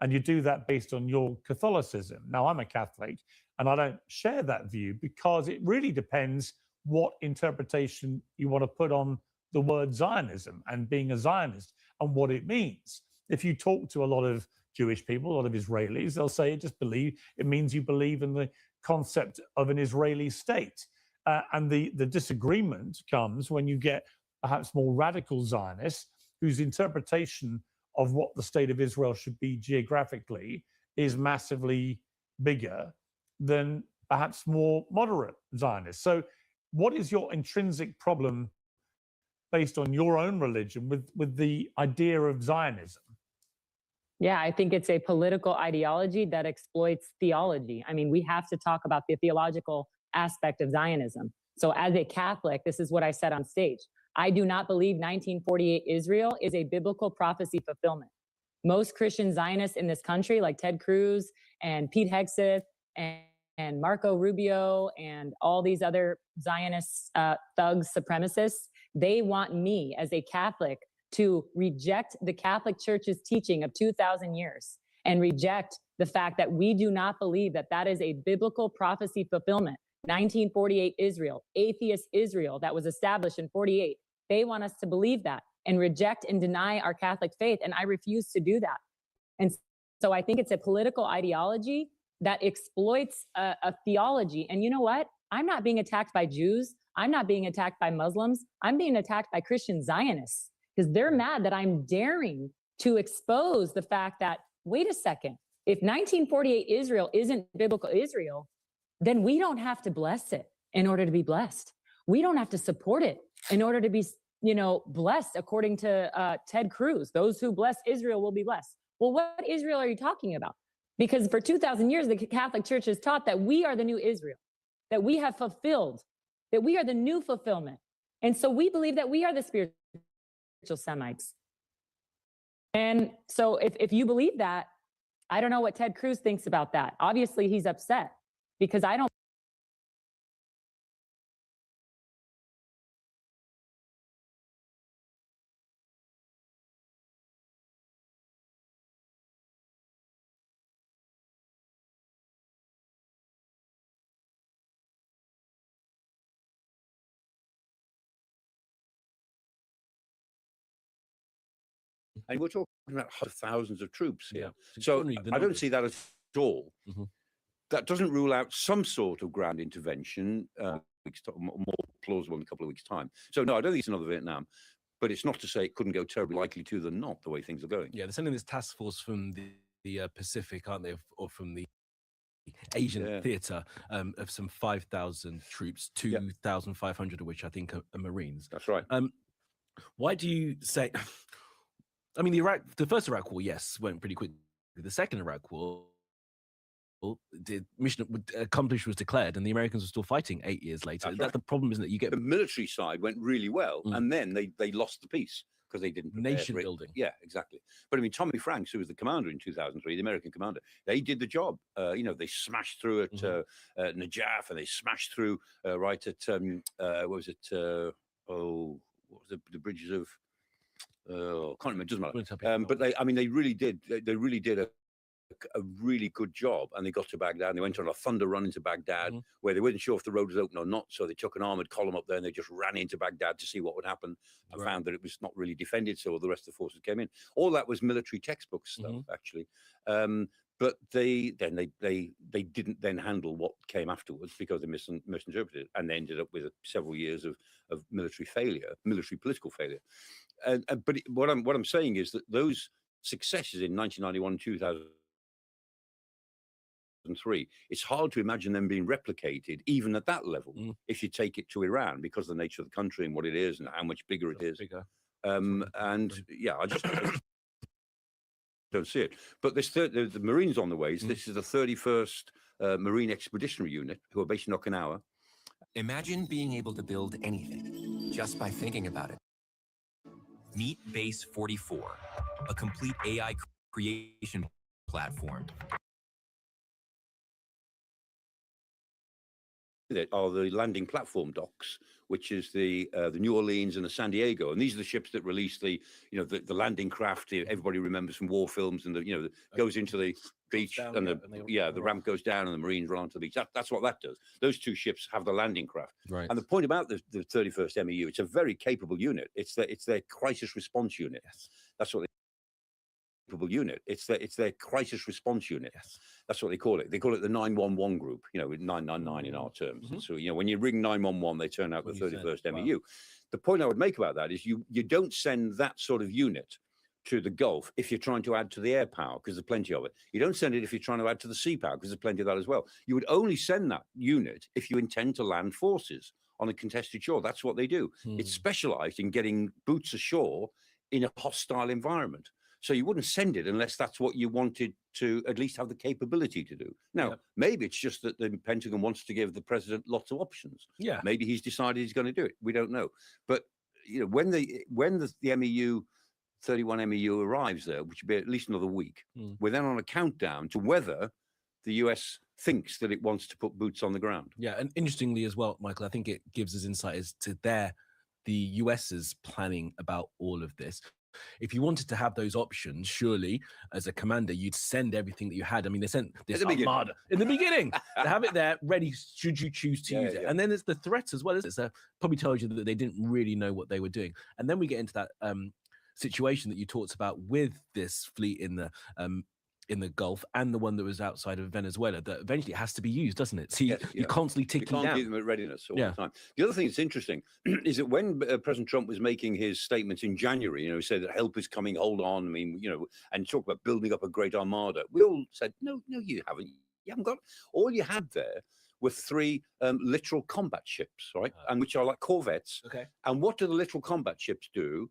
And you do that based on your Catholicism. Now, I'm a Catholic, and I don't share that view because it really depends what interpretation you want to put on the word Zionism and being a Zionist and what it means. If you talk to a lot of Jewish people, a lot of Israelis, they'll say it means you believe in the concept of an Israeli state. And the disagreement comes when you get perhaps more radical Zionists whose interpretation of what the state of Israel should be geographically is massively bigger than perhaps more moderate Zionists. So what is your intrinsic problem based on your own religion with the idea of Zionism? Yeah, I think it's a political ideology that exploits theology. I mean, we have to talk about the theological aspect of Zionism. So as a Catholic, this is what I said on stage. I do not believe 1948 Israel is a biblical prophecy fulfillment. Most Christian Zionists in this country, like Ted Cruz and Pete Hegseth and Marco Rubio and all these other Zionist thugs, supremacists, they want me as a Catholic to reject the Catholic Church's teaching of 2,000 years and reject the fact that we do not believe that that is a biblical prophecy fulfillment. 1948 Israel, atheist Israel that was established in 48. They want us to believe that and reject and deny our Catholic faith. And I refuse to do that. And so I think it's a political ideology that exploits a theology. And you know what? I'm not being attacked by Jews. I'm not being attacked by Muslims. I'm being attacked by Christian Zionists because they're mad that I'm daring to expose the fact that, wait a second, if 1948 Israel isn't biblical Israel, then we don't have to bless it in order to be blessed. We don't have to support it in order to be, blessed according to Ted Cruz. Those who bless Israel will be blessed. Well, what Israel are you talking about? Because for 2,000 years, the Catholic Church has taught that we are the new Israel, that we have fulfilled, that we are the new fulfillment. And so we believe that we are the spiritual Semites. And so if you believe that, I don't know what Ted Cruz thinks about that. Obviously, he's upset because I don't. And we're talking about thousands of troops here. it's So extraordinary, the I don't numbers. see that at all. Mhm. That doesn't rule out some sort of ground intervention, more plausible in a couple of weeks' time. So no, I don't think it's another Vietnam, but it's not to say it couldn't go terribly, likely to than not, the way things are going. Yeah, they're sending this task force from the Pacific, aren't they, or from the Asian theatre of some 5,000 troops, 2,500 of which I think are Marines. That's right. Why do you say? I mean, the first Iraq War, yes, went pretty quick. The second Iraq War, the mission accomplished was declared, and the Americans were still fighting 8 years later. That's the problem, isn't it? You get the military side went really well, and then they lost the peace because they didn't prepare nation for it. building. Yeah, exactly. But I mean, Tommy Franks, who was the commander in 2003, the American commander, they did the job. You know, they smashed through at Najaf, and they smashed through right at what was it? What was the bridges of? I can't remember. It doesn't matter. But they really did. They really did a really good job, and they got to Baghdad, and they went on a thunder run into Baghdad where they weren't sure if the road was open or not, so they took an armored column up there and they just ran into Baghdad to see what would happen, and found that it was not really defended, so the rest of the forces came in. All that was military textbook stuff, actually. But they didn't then handle what came afterwards because they misinterpreted it, and they ended up with several years of military failure, military political failure. But what I'm saying is that those successes in 1991, 2003, it's hard to imagine them being replicated even at that level if you take it to Iran, because of the nature of the country and what it is and how much bigger it is. And yeah, I just don't see it. But the Marines on the ways. This is the 31st Marine Expeditionary Unit, who are based in Okinawa. Imagine being able to build anything just by thinking about it. Meet Base 44, a complete AI creation platform. That are the landing platform docks, which is the New Orleans and the San Diego, and these are the ships that release the landing craft. Everybody remembers from war films, and goes into the beach, and the ramp goes down, and the Marines run onto the beach. That's what that does. Those two ships have the landing craft. Right. And the point about the 31st MEU, it's a very capable unit. It's their crisis response unit. Yes. That's what unit. It's their crisis response unit. Yes. That's what they call it. They call it the 911 group, with 999 in our terms. And so, when you ring 911, they turn out the 31st MEU. The point I would make about that is you don't send that sort of unit to the Gulf if you're trying to add to the air power, because there's plenty of it. You don't send it if you're trying to add to the sea power, because there's plenty of that as well. You would only send that unit if you intend to land forces on a contested shore. That's what they do. It's specialized in getting boots ashore in a hostile environment. So you wouldn't send it unless that's what you wanted to at least have the capability to do. Now, maybe it's just that the Pentagon wants to give the president lots of options. Yeah. Maybe he's decided he's going to do it. We don't know. But when the MEU 31 MEU arrives there, which will be at least another week, we're then on a countdown to whether the US thinks that it wants to put boots on the ground. Yeah, and interestingly as well, Michael, I think it gives us insight as to the US's planning about all of this. If you wanted to have those options, surely as a commander, you'd send everything that you had. I mean, they sent this armada in the beginning to have it there ready should you choose to use it. And then there's the threats as well, isn't it? So probably tells you that they didn't really know what they were doing. And then we get into that situation that you talked about with this fleet in the Gulf and the one that was outside of Venezuela, that eventually it has to be used, doesn't it? So you're constantly ticking you can't down. keep them at readiness all the time. The other thing that's interesting is that when President Trump was making his statements in January, he said that help is coming, hold on, I mean, and talk about building up a great armada. We all said, no, you haven't. You haven't got, all you had there were 3 littoral combat ships, right? And which are like corvettes. Okay. And what do the littoral combat ships do?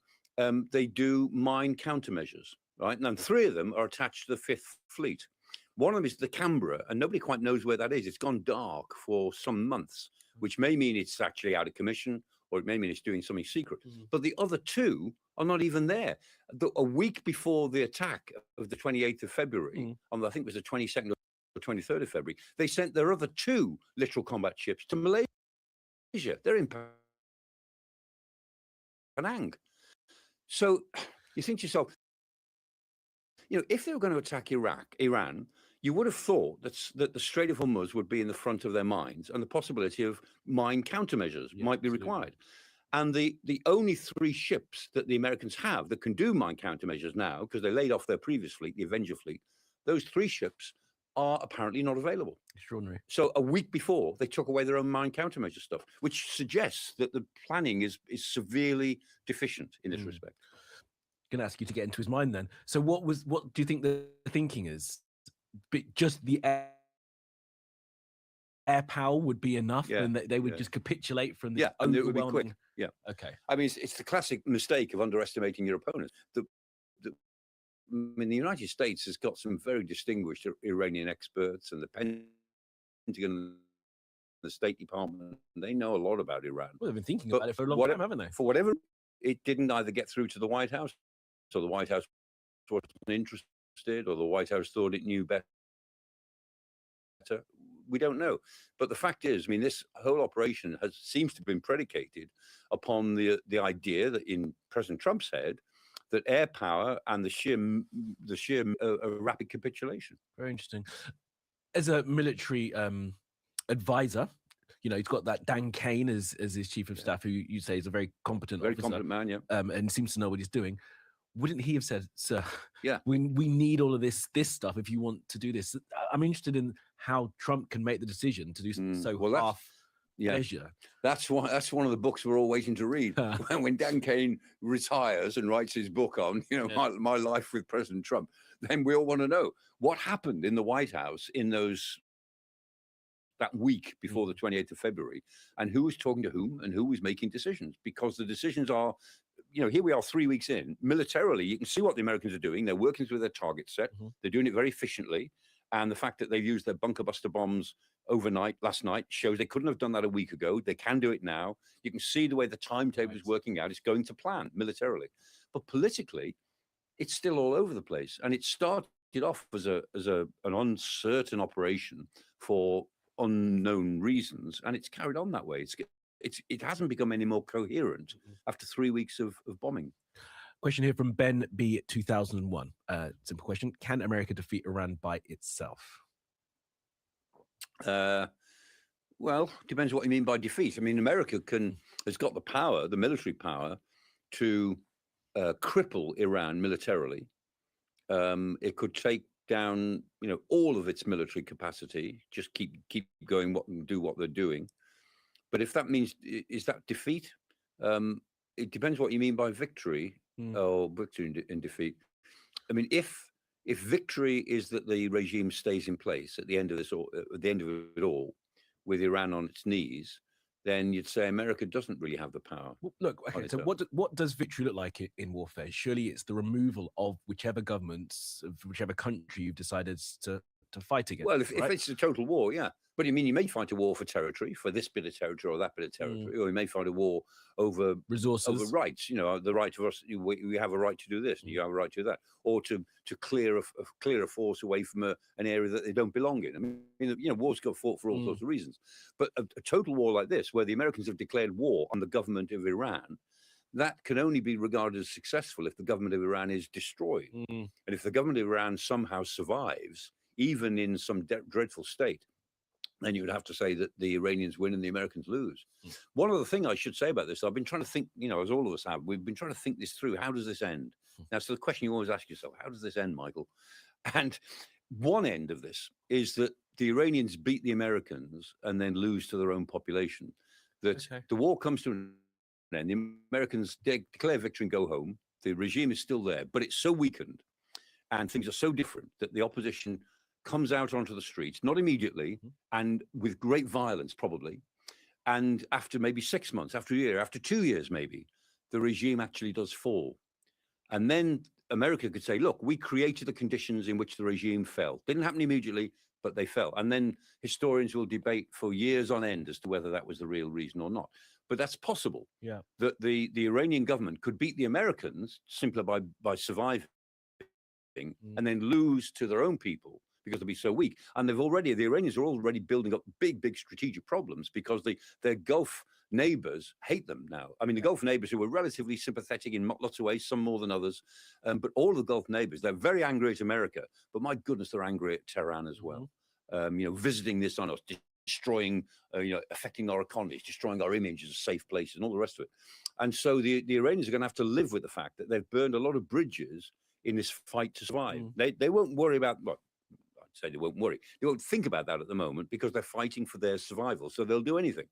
They do mine countermeasures. Right, and 3 of them are attached to the 5th Fleet. One of them is the Canberra, and nobody quite knows where that is. It's gone dark for some months, which may mean it's actually out of commission, or it may mean it's doing something secret. But the other 2 are not even there. A week before the attack of the 28th of February, on I think it was the 22nd or 23rd of February, they sent their other 2 littoral combat ships to Malaysia. They're in Penang. So you think to yourself, if they were going to attack Iran, you would have thought that the Strait of Hormuz would be in the front of their minds, and the possibility of mine countermeasures might be required. And the only 3 ships that the Americans have that can do mine countermeasures now, because they laid off their previous fleet, the Avenger fleet, those 3 ships are apparently not available. Extraordinary. So a week before, they took away their own mine countermeasure stuff, which suggests that the planning is severely deficient in this respect. Going to ask you to get into his mind then. So what do you think the thinking is? Just the air power would be enough, and they would just capitulate from the and it would be quick. overwhelming. Yeah. Okay. I mean, it's the classic mistake of underestimating your opponents. I mean, the United States has got some very distinguished Iranian experts, and the Pentagon, the State Department, they know a lot about Iran. Well, they've been thinking about it for a long time, haven't they? For whatever, it didn't either get through to the White House, so the White House wasn't interested, or the White House thought it knew better. We don't know. But the fact is, I mean, this whole operation seems to have been predicated upon the idea that in President Trump's head, that air power and the sheer rapid capitulation. Very interesting. As a military advisor, you know, he's got that Dan Kane as his chief of staff, who you say is a very competent competent man, yeah, and seems to know what he's doing. Wouldn't he have said, "Sir, yeah, we need all of this stuff if you want to do this"? I'm interested in how Trump can make the decision to do so half measure. That's one of the books we're all waiting to read. When Dan Kane retires and writes his book on, you know, my life with President Trump, then we all want to know what happened in the White House in that week before the 28th of February, and who was talking to whom and who was making decisions, because the decisions are, you know, here we are 3 weeks in. Militarily, you can see what the Americans are doing. They're working through their target set. They're doing it very efficiently. And the fact that they've used their bunker buster bombs overnight, last night, shows they couldn't have done that a week ago. They can do it now. You can see the way the timetable is working out. It's going to plan militarily. But politically, it's still all over the place. And it started off as an uncertain operation for unknown reasons. And it's carried on that way. It hasn't become any more coherent after 3 weeks of bombing. Question here from Ben B 2001. Simple question: can America defeat Iran by itself? Well, depends what you mean by defeat. I mean, America has got the power, the military power, to cripple Iran militarily. It could take down, you know, all of its military capacity. Just keep going, do what they're doing. But if that means, is that defeat? It depends what you mean by victory. Or victory in defeat. I mean, if victory is that the regime stays in place at the end of this, or at the end of it all, with Iran on its knees, then you'd say America doesn't really have the power. Well, look, okay. So what does victory look like in warfare? Surely it's the removal of whichever governments of whichever country you've decided to fight against. Well, if it's a total war, yeah. But I mean, you may fight a war for territory, for this bit of territory or that bit of territory, or you may fight a war over resources, over rights. You know, the right of us, we have a right to do this, and you have a right to do that, or to clear a force away from an area that they don't belong in. I mean, you know, wars got fought for all sorts of reasons, but a total war like this, where the Americans have declared war on the government of Iran, that can only be regarded as successful if the government of Iran is destroyed, and if the government of Iran somehow survives, even in some dreadful state, then you would have to say that the Iranians win and the Americans lose. One other thing I should say about this, I've been trying to think, you know, as all of us have, we've been trying to think this through. How does this end? Now, so the question you always ask yourself, how does this end, Michael? And one end of this is that the Iranians beat the Americans and then lose to their own population. That the war comes to an end, the Americans declare victory and go home. The regime is still there, but it's so weakened and things are so different that the opposition comes out onto the streets, not immediately, and with great violence probably. And after maybe 6 months, after a year, after 2 years maybe, the regime actually does fall. And then America could say, look, we created the conditions in which the regime fell. Didn't happen immediately, but they fell. And then historians will debate for years on end as to whether that was the real reason or not. But that's possible. Yeah. That the Iranian government could beat the Americans simply by surviving and then lose to their own people, because they'll be so weak. And the Iranians are already building up big strategic problems because their Gulf neighbors hate them now. I mean, the Gulf neighbors who were relatively sympathetic in lots of ways, some more than others, but all of the Gulf neighbors, they're very angry at America, but my goodness, they're angry at Tehran as well. You know, visiting this on us, destroying, affecting our economies, destroying our image as a safe place, and all the rest of it. And so the Iranians are going to have to live with the fact that they've burned a lot of bridges in this fight to survive. They won't worry about I'd say they won't worry. They won't think about that at the moment because they're fighting for their survival. So they'll do anything.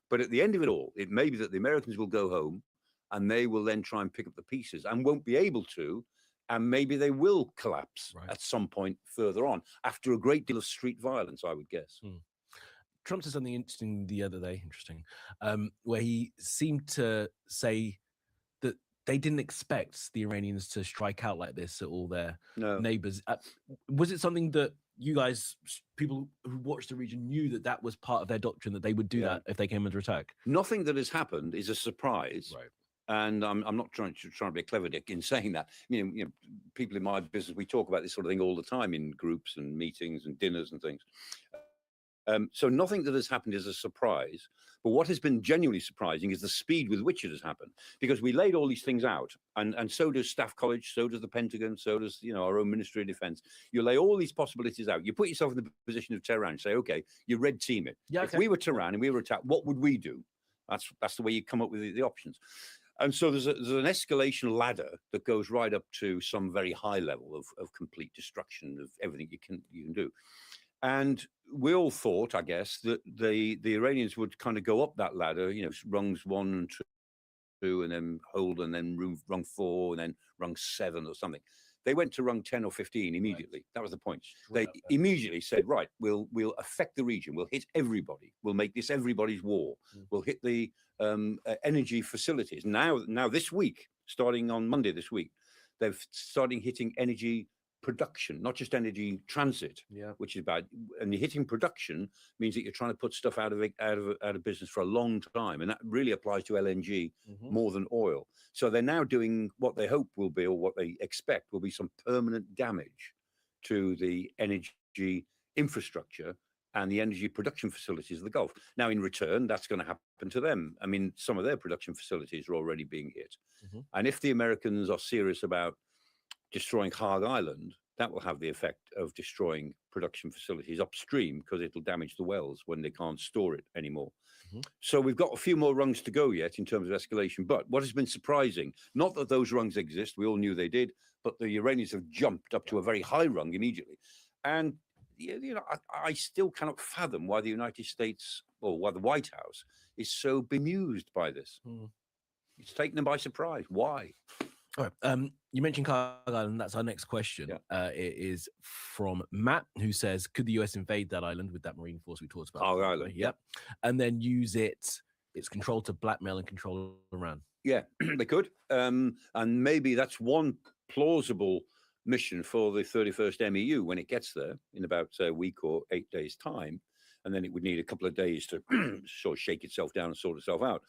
But at the end of it all, it may be that the Americans will go home and they will then try and pick up the pieces and won't be able to. And maybe they will collapse at some point further on after a great deal of street violence, I would guess. Trump said something interesting the other day, where he seemed to say that they didn't expect the Iranians to strike out like this at all their neighbors. Was it something that you guys, people who watched the region, knew that that was part of their doctrine, that they would do that if they came under attack? Nothing that has happened is a surprise. Right. And I'm not trying to be a clever dick in saying that. People in my business, we talk about this sort of thing all the time in groups and meetings and dinners and things. So nothing that has happened is a surprise. But what has been genuinely surprising is the speed with which it has happened, because we laid all these things out, and so does Staff College, so does the Pentagon, so does our own Ministry of Defense. You lay all these possibilities out. You put yourself in the position of Tehran and say, okay, you red team it. If we were Tehran and we were attacked, what would we do? That's the way you come up with the options. And so there's an escalation ladder that goes right up to some very high level of complete destruction of everything you can do. And we all thought, I guess, that the Iranians would kind of go up that ladder, rungs 1 and 2, and then hold, and then rung 4, and then rung 7 or something. They went to rung 10 or 15 immediately. Right. That was the point. They immediately said, right, we'll affect the region. We'll hit everybody. We'll make this everybody's war. We'll hit the energy facilities. Now this week, starting on Monday this week, they're starting hitting energy production, not just energy transit, which is bad. And hitting production means that you're trying to put stuff out of business for a long time, and that really applies to LNG more than oil. So they're now doing what they hope will be, or what they expect will be, some permanent damage to the energy infrastructure and the energy production facilities of the Gulf. Now, in return, that's going to happen to them. I mean, some of their production facilities are already being hit. And if the Americans are serious about destroying Hague Island, that will have the effect of destroying production facilities upstream, because it'll damage the wells when they can't store it anymore. So we've got a few more rungs to go yet in terms of escalation. But what has been surprising, not that those rungs exist, we all knew they did, but the Iranians have jumped up to a very high rung immediately. And I still cannot fathom why the United States, or why the White House, is so bemused by this. It's taken them by surprise. Why? All right. You mentioned Hague Island. That's our next question. It is from Matt, who says, could the US invade that island with that marine force we talked about? Hague Island. Yep. And then use its control to blackmail and control Iran. Yeah, they could. And maybe that's one plausible mission for the 31st MEU when it gets there in about a week or 8 days' time. And then it would need a couple of days to sort of shake itself down and sort itself out.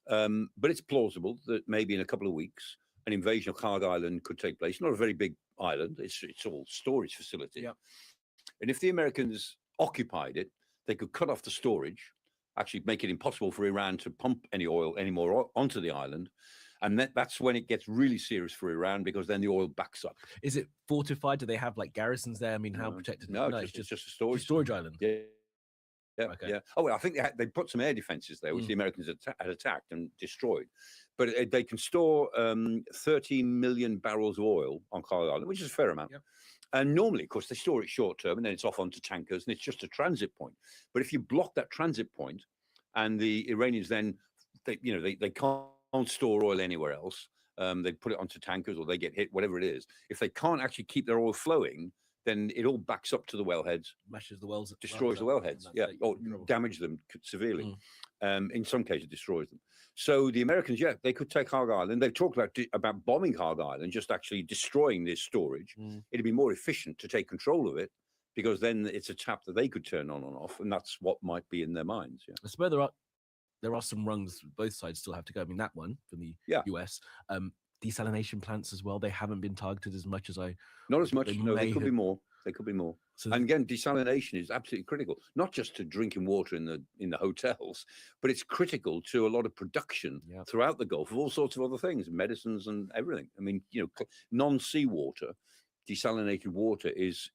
But it's plausible that maybe in a couple of weeks, an invasion of Hague Island could take place. Not a very big island. It's all storage facility. And if the Americans occupied it, they could cut off the storage, actually make it impossible for Iran to pump any oil anymore onto the island. And that's when it gets really serious for Iran, because then the oil backs up. Is it fortified? Do they have like garrisons there? I mean, how protected? No, it's just a storage island. Yeah. Oh, well, I think they put some air defenses there, which the Americans had attacked and destroyed. But they can store 30 million barrels of oil on Hague Island, which is a fair amount. And normally, of course, they store it short term, and then it's off onto tankers, and it's just a transit point. But if you block that transit point, and the Iranians then, they can't store oil anywhere else, they put it onto tankers, or they get hit, whatever it is. If they can't actually keep their oil flowing, then it all backs up to the wellheads, mashes the wells, destroys the wellheads, or damage them severely. In some cases, destroys them. So the Americans, they could take Hague Island. They've talked about bombing Hague Island, just actually destroying this storage. It'd be more efficient to take control of it, because then it's a tap that they could turn on and off, and that's what might be in their minds. I suppose there are some rungs both sides still have to go. I mean, that one from the US. Desalination plants as well. They haven't been targeted as much as Not as much. No, they could be more. They could be more. So, and again, desalination is absolutely critical, not just to drinking water in the hotels, but it's critical to a lot of production throughout the Gulf of all sorts of other things, medicines and everything. I mean, non-seawater, desalinated water is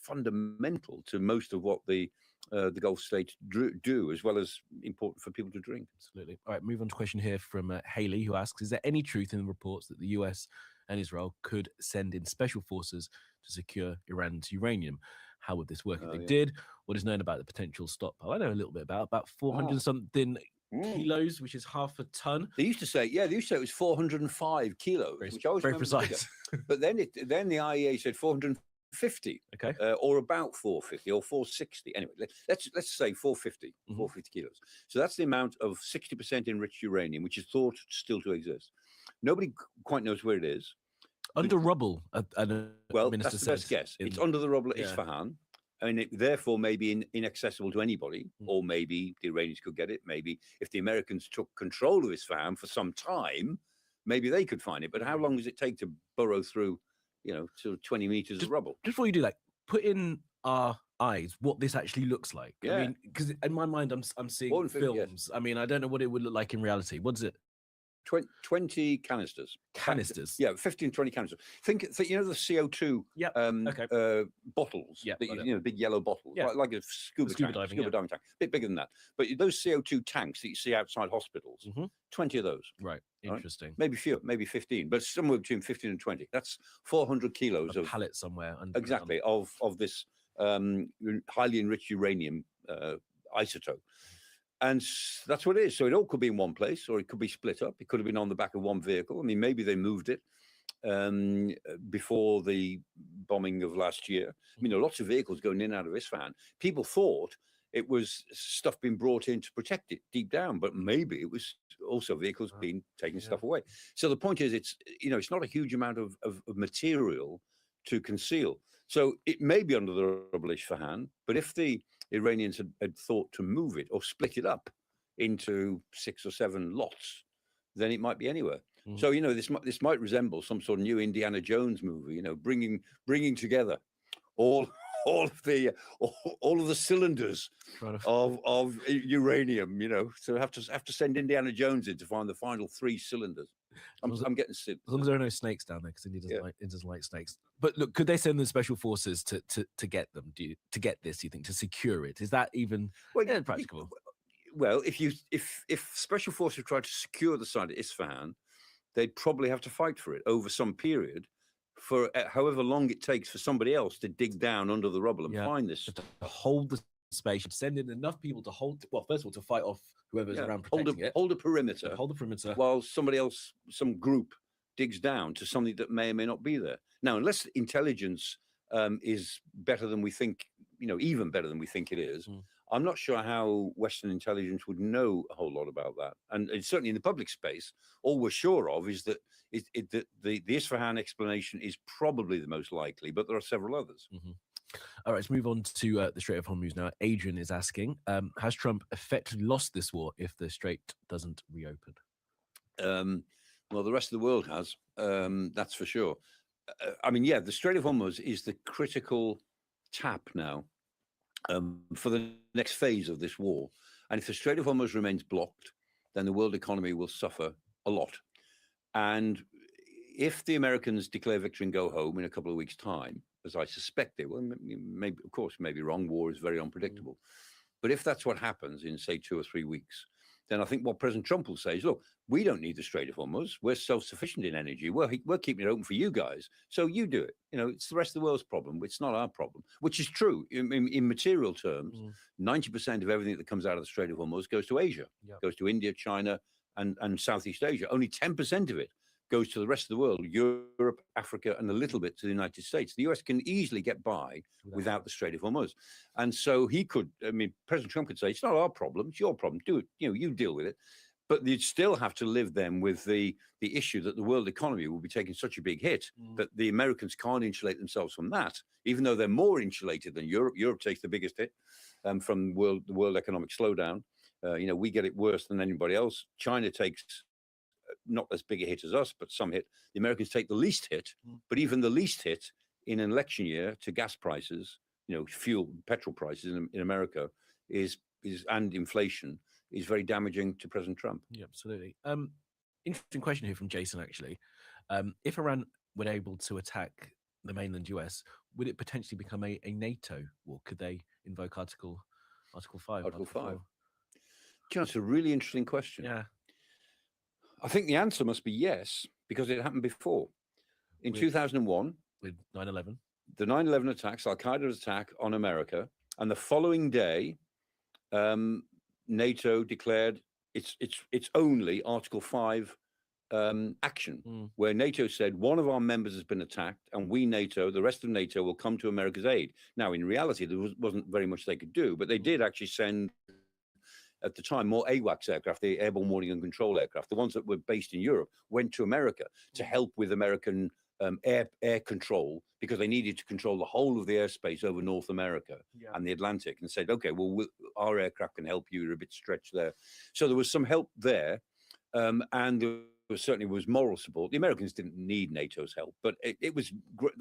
fundamental to most of what the the Gulf states do, as well as important for people to drink. Absolutely. All right, move on to a question here from Haley, who asks, is there any truth in the reports that the US and Israel could send in special forces to secure Iran's uranium? How would this work if they did? What is known about the potential stockpile? I know a little bit about 400 something kilos, which is half a ton. They used to say, they used to say it was 405 kilos, which I always very remember the precise. figure. But then the IEA said 450, or about 450 or 460. Anyway, let's say 450, 450 kilos. So that's the amount of 60% enriched uranium, which is thought still to exist. Nobody quite knows where it is. Under rubble, well, that's the best guess. It's under the rubble at Isfahan. I mean, it therefore may be inaccessible to anybody, or maybe the Iranians could get it. Maybe if the Americans took control of Isfahan for some time, maybe they could find it. But how long does it take to burrow through, sort of 20 meters of rubble? Just before you do that, put in our eyes what this actually looks like. I mean, because in my mind, I'm seeing films. I mean, I don't know what it would look like in reality. What is it? 20 canisters. Canisters. Yeah, 15, 20 canisters. Think the CO2 bottles. Yeah, the big yellow bottles, like a scuba diving tank. A bit bigger than that. But those CO2 tanks that you see outside hospitals, 20 of those. Right. Interesting. Maybe fewer, maybe 15, but somewhere between 15 and 20. That's 400 kilos a of pallet somewhere. Exactly, of this highly enriched uranium isotope. And that's what it is. So it all could be in one place, or it could be split up. It could have been on the back of one vehicle. I mean, maybe they moved it before the bombing of last year. I mean, there are lots of vehicles going in and out of Isfahan. People thought it was stuff being brought in to protect it deep down, but maybe it was also vehicles being taking stuff away. So the point is, it's not a huge amount of material to conceal. So it may be under the rubble Isfahan, but if the Iranians had thought to move it or split it up into 6 or 7 lots, then it might be anywhere. So this might resemble some sort of new Indiana Jones movie. Bringing together all of the cylinders of uranium. So have to send Indiana Jones in to find the final 3 cylinders. I'm getting sick. As long as there are no snakes down there, because he doesn't like snakes. But look, could they send the special forces to get them? To get this? Do you think, to secure it? Is that even practicable? Well, if special forces tried to secure the site of Isfahan, they'd probably have to fight for it over some period, for however long it takes for somebody else to dig down under the rubble and find this. To hold the space, you'd send in enough people to hold. Well, first of all, to fight off whoever's around protecting it. Hold a perimeter. Hold the perimeter. While somebody else, some group, digs down to something that may or may not be there. Now, unless intelligence is better than we think, even better than we think it is, I'm not sure how Western intelligence would know a whole lot about that. And certainly in the public space, all we're sure of is that the Isfahan explanation is probably the most likely, but there are several others. All right, let's move on to the Strait of Hormuz now. Adrian is asking, has Trump effectively lost this war if the Strait doesn't reopen? Well, the rest of the world has, that's for sure. I mean, the Strait of Hormuz is the critical tap now for the next phase of this war. And if the Strait of Hormuz remains blocked, then the world economy will suffer a lot. And if the Americans declare victory and go home in a couple of weeks' time, as I suspect they will, maybe, of course, maybe wrong, war is very unpredictable. But if that's what happens in, say, 2 or 3 weeks, then I think what President Trump will say is, look, we don't need the Strait of Hormuz. We're self-sufficient in energy. We're keeping it open for you guys. So you do it. It's the rest of the world's problem. It's not our problem, which is true. In material terms, 90% of everything that comes out of the Strait of Hormuz goes to Asia, goes to India, China, and Southeast Asia. Only 10% of it goes to the rest of the world, Europe, Africa, and a little bit to the United States. The US can easily get by without the Strait of Hormuz. And so President Trump could say, it's not our problem, it's your problem. Do it, you deal with it. But you'd still have to live then with the issue that the world economy will be taking such a big hit that the Americans can't insulate themselves from that, even though they're more insulated than Europe. Europe takes the biggest hit from the world economic slowdown. We get it worse than anybody else. China takes not as big a hit as us, but some hit. The Americans take the least hit, but even the least hit in an election year to gas prices, fuel, petrol prices in America and inflation is very damaging to President Trump. Yeah, absolutely. Interesting question here from Jason, actually. If Iran were able to attack the mainland US, would it potentially become a NATO war? Could they invoke Article Article 5. Article 5. You know, it's a really interesting question. Yeah. I think the answer must be yes, because it happened before. In 2001, with 9/11, the 9/11 attacks, Al Qaeda's attack on America, and the following day, NATO declared it's only Article 5 action, where NATO said one of our members has been attacked, and we, NATO, the rest of NATO, will come to America's aid. Now, in reality, there wasn't very much they could do, but they did actually send, at the time, more AWACS aircraft, the airborne warning and control aircraft, the ones that were based in Europe, went to America to help with American air control, because they needed to control the whole of the airspace over North America and the Atlantic, and said, okay, well, our aircraft can help you. You're a bit stretched there. So there was some help there, and there certainly was moral support. The Americans didn't need NATO's help, but they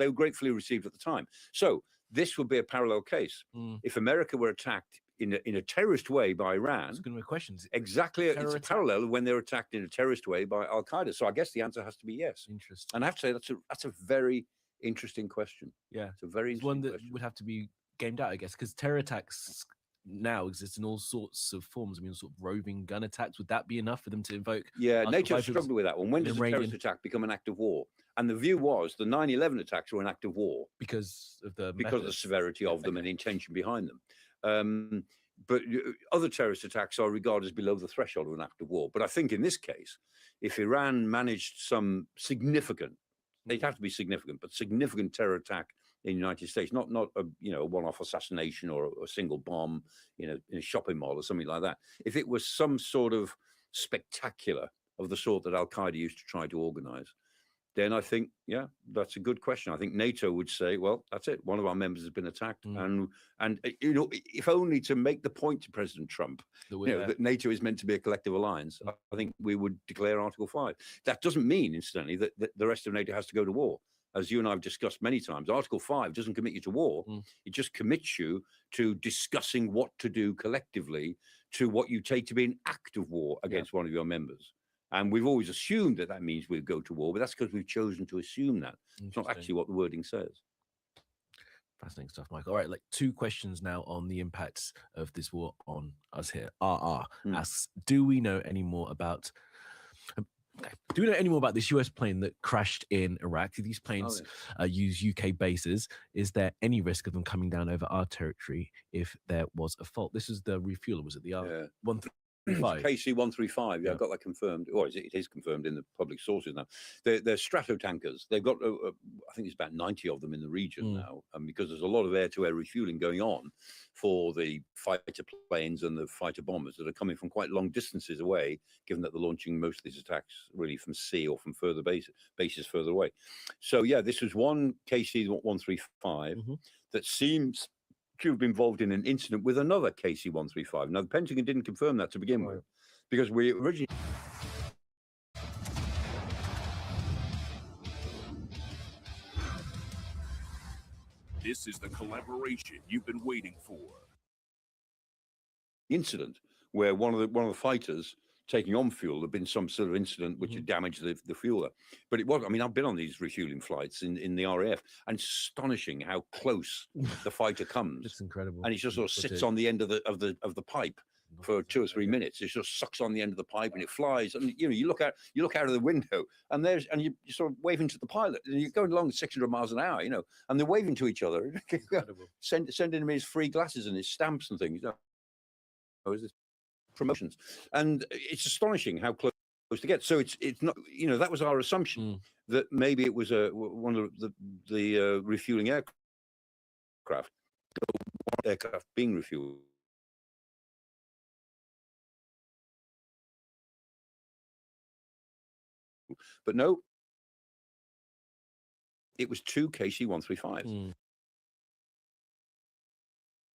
were gratefully received at the time. So this would be a parallel case. If America were attacked in a terrorist way by Iran, it's going to be questions. Exactly, it's a parallel when they're attacked in a terrorist way by Al Qaeda. So I guess the answer has to be yes. Interesting. And I have to say that's a very interesting question. Yeah, it's a very it's one interesting that question. would have to be gamed out, I guess, because terror attacks now exist in all sorts of forms. I mean, sort of roving gun attacks. Would that be enough for them to invoke? Yeah, Article NATO 5? struggled with that one. When does a terrorist attack become an act of war? And the view was the 9/11 attacks were an act of war because of the severity of them and intention behind them. But other terrorist attacks are regarded as below the threshold of an act of war. But I think in this case, if Iran managed some significant, they'd have to be significant, but significant terror attack in the United States, not a one-off assassination or a single bomb, in a shopping mall or something like that. If it was some sort of spectacular of the sort that Al Qaeda used to try to organize, then I think, yeah, that's a good question. I think NATO would say, well, that's it. One of our members has been attacked, and if only to make the point to President Trump, that NATO is meant to be a collective alliance. I think we would declare Article 5. That doesn't mean, incidentally, that the rest of NATO has to go to war. As you and I have discussed many times, Article 5 doesn't commit you to war. It just commits you to discussing what to do collectively to what you take to be an act of war against one of your members. And we've always assumed that means we'll go to war, but that's because we've chosen to assume that. It's not actually what the wording says. Fascinating stuff, Michael. All right, like 2 questions now on the impacts of this war on us here. Asks, do we know any more about this US plane that crashed in Iraq? Do these planes use UK bases? Is there any risk of them coming down over our territory if there was a fault? This is the refueler, was it the R135? KC-135, yeah, I got that confirmed. Or it is confirmed in the public sources now. They're strato tankers. They've got, I think it's about 90 of them in the region now, because there's a lot of air-to-air refueling going on for the fighter planes and the fighter bombers that are coming from quite long distances away, given that they're launching most of these attacks really from sea or from further bases further away. So, yeah, this was one KC-135 that seems to have been involved in an incident with another KC-135. Now, the Pentagon didn't confirm that to begin with, because we originally... This is the collaboration you've been waiting for. Incident where one of the fighters taking on fuel, there'd been some sort of incident which had damaged the fueler. But it was, I mean, I've been on these refueling flights in the RAF, and it's astonishing how close the fighter comes. It's incredible. And it just sort of sits on the end of the pipe for 2 or 3 minutes. It just sucks on the end of the pipe and it flies. And you look out of the window, and you're sort of waving to the pilot, and you're going along 600 miles an hour, and they're waving to each other, sending him his free glasses and his stamps and things. Promotions, and it's astonishing how close to get. So it's not, that was our assumption, that maybe it was one of the refueling aircraft being refueled. But no, it was 2 KC-135s.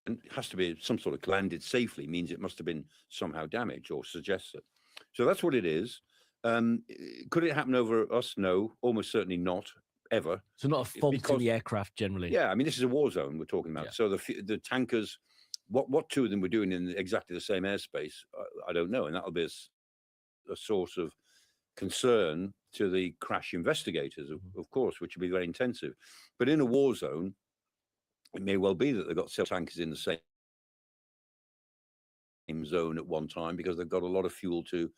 And it has to be some sort of landed safely, means it must have been somehow damaged or suggests it. So that's what it is. Could it happen over us? No, almost certainly not, ever. So not a fault in the aircraft generally? Yeah, I mean, this is a war zone we're talking about. So the tankers, what 2 of them were doing in exactly the same airspace, I don't know. And that'll be a source of concern to the crash investigators, of course, which will be very intensive. But in a war zone, it may well be that they've got several tankers in the same zone at one time because they've got a lot of fuel to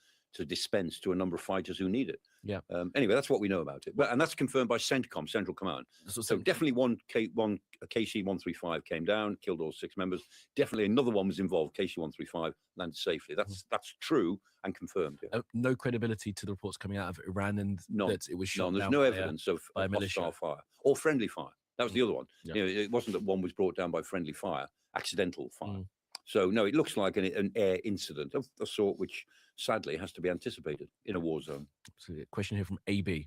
dispense to a number of fighters who need it. Yeah. Anyway, that's what we know about it. And that's confirmed by CENTCOM, Central Command. So definitely one KC-135 came down, killed all 6 members. Definitely another one was involved, KC-135, landed safely. That's true and confirmed. Yeah. No credibility to the reports coming out of Iran and that it was shot There's down no by, evidence of by militia. hostile fire or friendly fire. That was the other one. Yeah. You know, it wasn't that one was brought down by friendly fire, accidental fire. So no, it looks like an air incident of the sort which sadly has to be anticipated in a war zone. Absolutely. A question here from AB.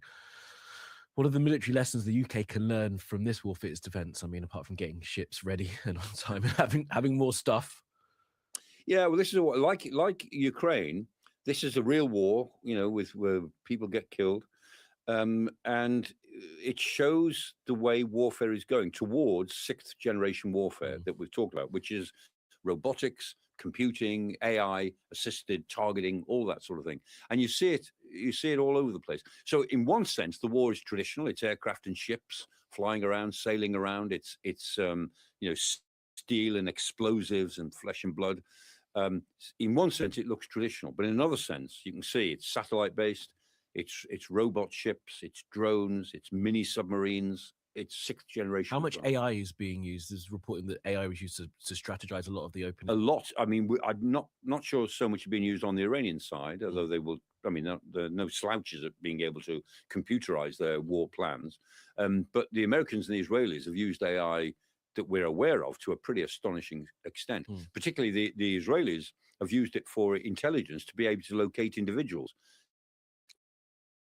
What are the military lessons the UK can learn from this war for its defence? I mean, apart from getting ships ready and on time and having more stuff. Yeah, well, this is what like Ukraine. This is a real war, you know, where people get killed, and it shows the way warfare is going towards 6th generation warfare that we've talked about, which is robotics, computing, AI assisted targeting, all that sort of thing. And you see it all over the place. So in one sense, the war is traditional. It's aircraft and ships flying around, sailing around. It's you know, steel and explosives and flesh and blood. In one sense, it looks traditional, but in another sense, you can see it's satellite based. It's robot ships, it's drones, it's mini submarines. It's 6th generation. How much AI is being used? There's reporting that AI was used to strategize a lot of the opening. A lot. I mean, I'm not sure so much being used on the Iranian side, although they will. I mean, there are no slouches at being able to computerize their war plans. But the Americans and the Israelis have used AI that we're aware of to a pretty astonishing extent. Particularly the Israelis have used it for intelligence to be able to locate individuals.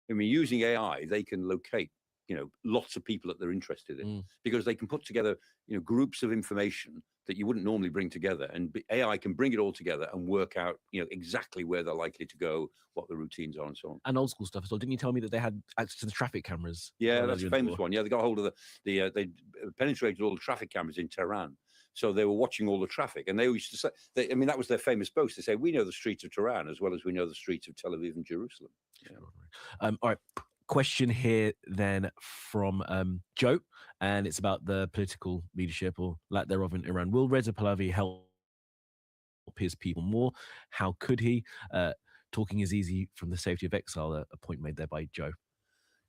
I mean, using AI, they can locate, you know, lots of people that they're interested in because they can put together, you know, groups of information that you wouldn't normally bring together, and AI can bring it all together and work out, you know, exactly where they're likely to go, what the routines are, and so on. And old school stuff as well. Didn't you tell me that they had access to the traffic cameras? Yeah, that's a famous one. Yeah, they got hold of they penetrated all the traffic cameras in Tehran. So they were watching all the traffic, and they used to say, I mean, that was their famous boast. They say, we know the streets of Tehran as well as we know the streets of Tel Aviv and Jerusalem. Yeah. All right. Question here then from Joe, and it's about the political leadership or lack thereof in Iran. Will Reza Pahlavi help his people more? How could he? Talking is easy from the safety of exile, a point made there by Joe.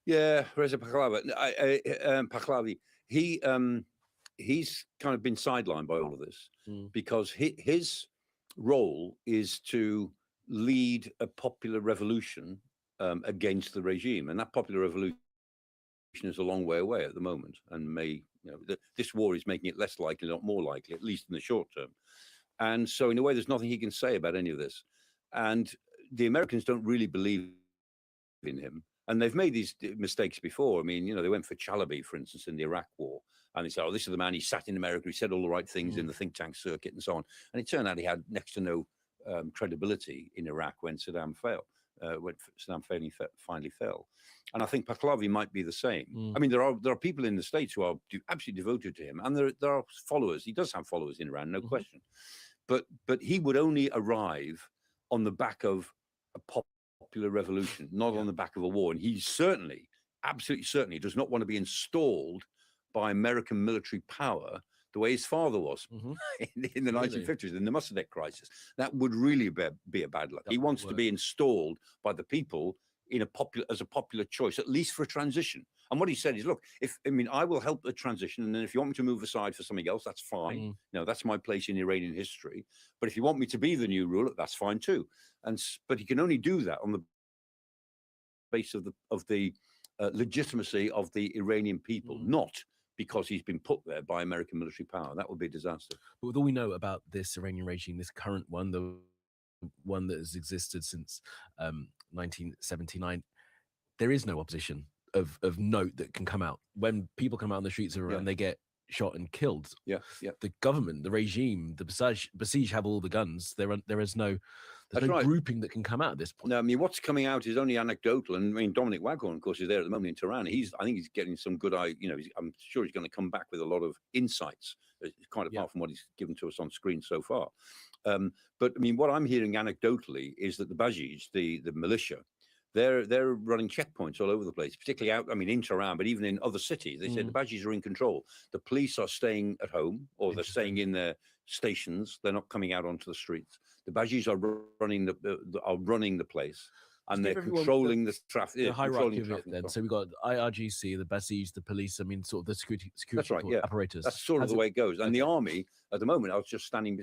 Yeah, Reza Pahlavi, he's kind of been sidelined by all of this because his role is to lead a popular revolution against the regime, and that popular revolution is a long way away at the moment, and may, you know, this war is making it less likely, not more likely, at least in the short term. And so, in a way, there's nothing he can say about any of this. And the Americans don't really believe in him, and they've made these mistakes before. I mean, you know, they went for Chalabi, for instance, in the Iraq War, and they said, "Oh, this is the man. He sat in America. He said all the right things in the think tank circuit, and so on." And it turned out he had next to no credibility in Iraq when Saddam failed. When Saddam finally fell, and I think Pahlavi might be the same. I mean, there are people in the States who are absolutely devoted to him, and there are followers. He does have followers in Iran, no question. But he would only arrive on the back of a popular revolution, not on the back of a war. And he certainly, absolutely certainly, does not want to be installed by American military power the way his father was in the 1950s, in the Mossadegh crisis. That would really be a bad luck. He wants to be installed by the people in as a popular choice, at least for a transition. And what he said is, look, I will help the transition, and then if you want me to move aside for something else, that's fine. No, that's my place in Iranian history. But if you want me to be the new ruler, that's fine too. But he can only do that on the basis of the legitimacy of the Iranian people, not because he's been put there by American military power. That would be a disaster. But with all we know about this Iranian regime, this current one, the one that has existed since 1979, there is no opposition of note that can come out. When people come out on the streets of Iran, they get shot and killed. Yeah. The government, the regime, the Basij have all the guns. There is no grouping that can come out at this point. No, I mean, what's coming out is only anecdotal. And I mean, Dominic Waghorn, of course, is there at the moment in Tehran. I think he's getting some good, I'm sure he's going to come back with a lot of insights, quite apart from what he's given to us on screen so far. But I mean, what I'm hearing anecdotally is that the Basij, the militia, they're running checkpoints all over the place, particularly out, in Tehran, but even in other cities. They said the Bajis are in control. The police are staying at home, or they're staying in their stations. They're not coming out onto the streets. The Bajis are running the place, and they're Give everyone controlling the traffic. The hierarchy of it, then. So we've got IRGC, the Basij, the police. I mean, sort of the security That's right. Yeah, apparatus. That's sort of How's the it- way it goes. And the army, at the moment, I was just standing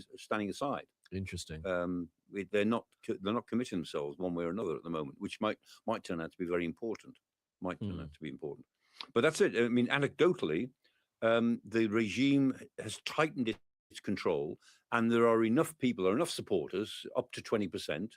aside. Interesting. They're not committing themselves one way or another at the moment, which might turn out to be very important. Might turn out to be important. But that's it. I mean, anecdotally, the regime has tightened its control, and there are enough people, enough supporters, up to 20%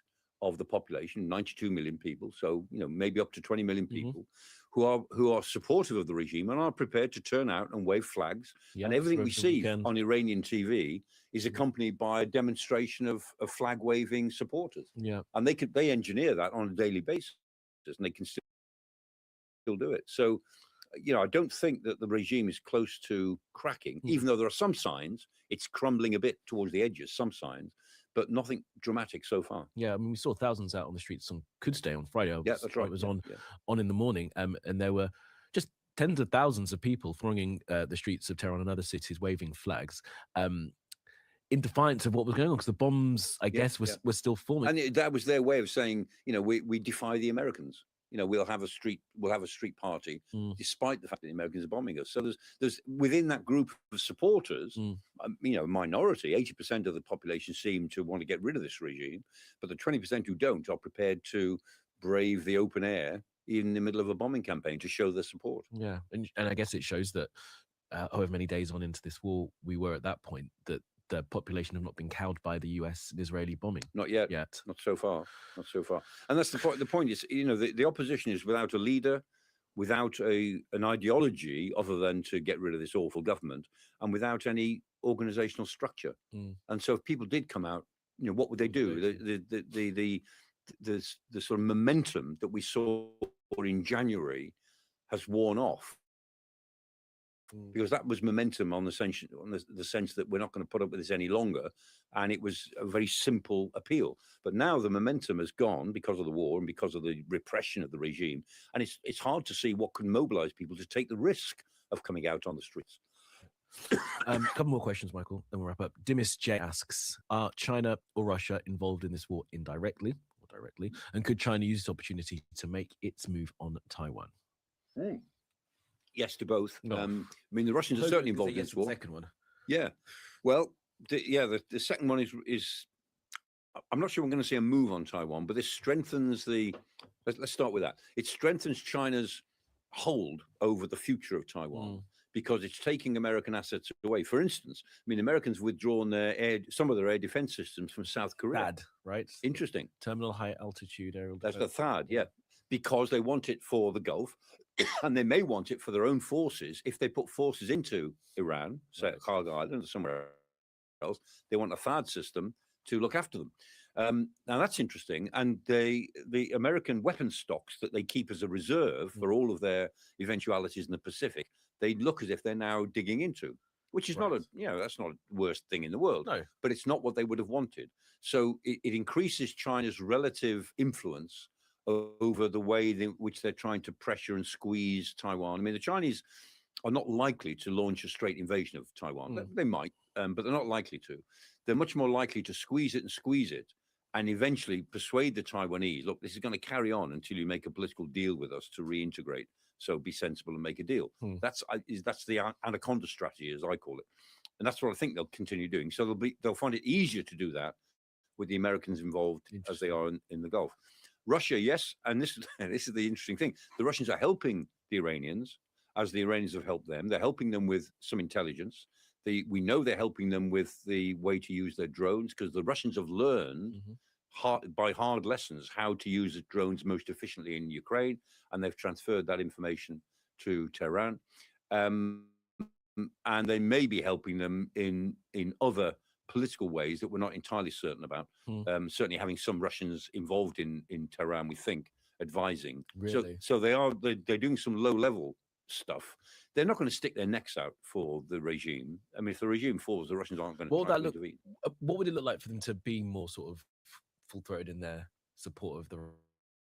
of the population, 92 million people. So maybe up to 20 million people who are supportive of the regime and are prepared to turn out and wave flags. And everything we see on Iranian TV is accompanied by a demonstration of flag waving supporters. Yeah, and they engineer that on a daily basis, and they can still do it. So, I don't think that the regime is close to cracking, even though there are some signs. It's crumbling a bit towards the edges, some signs, but nothing dramatic so far. Yeah, I mean, we saw thousands out on the streets on Quds on Friday. Yeah, that's right. I was on in the morning, and there were just tens of thousands of people thronging the streets of Tehran and other cities, waving flags. In defiance of what was going on, because the bombs, I guess, were still forming. And that was their way of saying, we defy the Americans. We'll have a street party, despite the fact that the Americans are bombing us. So there's within that group of supporters, minority, 80% of the population seem to want to get rid of this regime, but the 20% who don't are prepared to brave the open air in the middle of a bombing campaign to show their support. Yeah, and I guess it shows that however many days on into this war we were at that point, that the population have not been cowed by the US and Israeli bombing. Not yet. Not so far. Not so far. And that's the point. The point is, the opposition is without a leader, without an ideology other than to get rid of this awful government, and without any organizational structure. And so if people did come out, what would they do? The sort of momentum that we saw in January has worn off. Because that was momentum on the sense that we're not going to put up with this any longer, and it was a very simple appeal. But now the momentum has gone because of the war and because of the repression of the regime, and it's hard to see what can mobilize people to take the risk of coming out on the streets. A couple more questions, Michael, then we'll wrap up. Dimis J asks, are China or Russia involved in this war indirectly or directly? And could China use this opportunity to make its move on Taiwan? Yes to both. No. I mean, the Russians are certainly involved in this war. The second one. Yeah. Well, the second one is I'm not sure we're going to see a move on Taiwan, but this strengthens let's start with that. It strengthens China's hold over the future of Taiwan because it's taking American assets away. For instance, I mean, Americans withdrawn some of their air defense systems from South Korea. THAAD, right? Interesting. Terminal High Altitude Aerial That's the Defense. THAAD, yeah. Because they want it for the Gulf, and they may want it for their own forces. If they put forces into Iran, say at Kharg Island or somewhere else, they want a THAAD system to look after them. Now that's interesting. And the American weapon stocks that they keep as a reserve for all of their eventualities in the Pacific, they look as if they're now digging into, which is not that's not the worst thing in the world. No. But it's not what they would have wanted. So it increases China's relative influence over the way in which they're trying to pressure and squeeze Taiwan. I mean, the Chinese are not likely to launch a straight invasion of Taiwan. They might, but they're not likely to. They're much more likely to squeeze it and eventually persuade the Taiwanese, look, this is going to carry on until you make a political deal with us to reintegrate. So be sensible and make a deal. That's the anaconda strategy, as I call it. And that's what I think they'll continue doing. So they'll find it easier to do that with the Americans involved as they are in the Gulf. Russia, yes, and this is the interesting thing. The Russians are helping the Iranians, as the Iranians have helped them. They're helping them with some intelligence. We know they're helping them with the way to use their drones, because the Russians have learned by hard lessons how to use the drones most efficiently in Ukraine, and they've transferred that information to Tehran. And they may be helping them in other political ways that we're not entirely certain about. Certainly having some Russians involved in Tehran, we think, advising. Really? So they're doing some low-level stuff. They're not going to stick their necks out for the regime. I mean, if the regime falls, the Russians aren't going to try to intervene. What would it look like for them to be more sort of full-throated in their support of the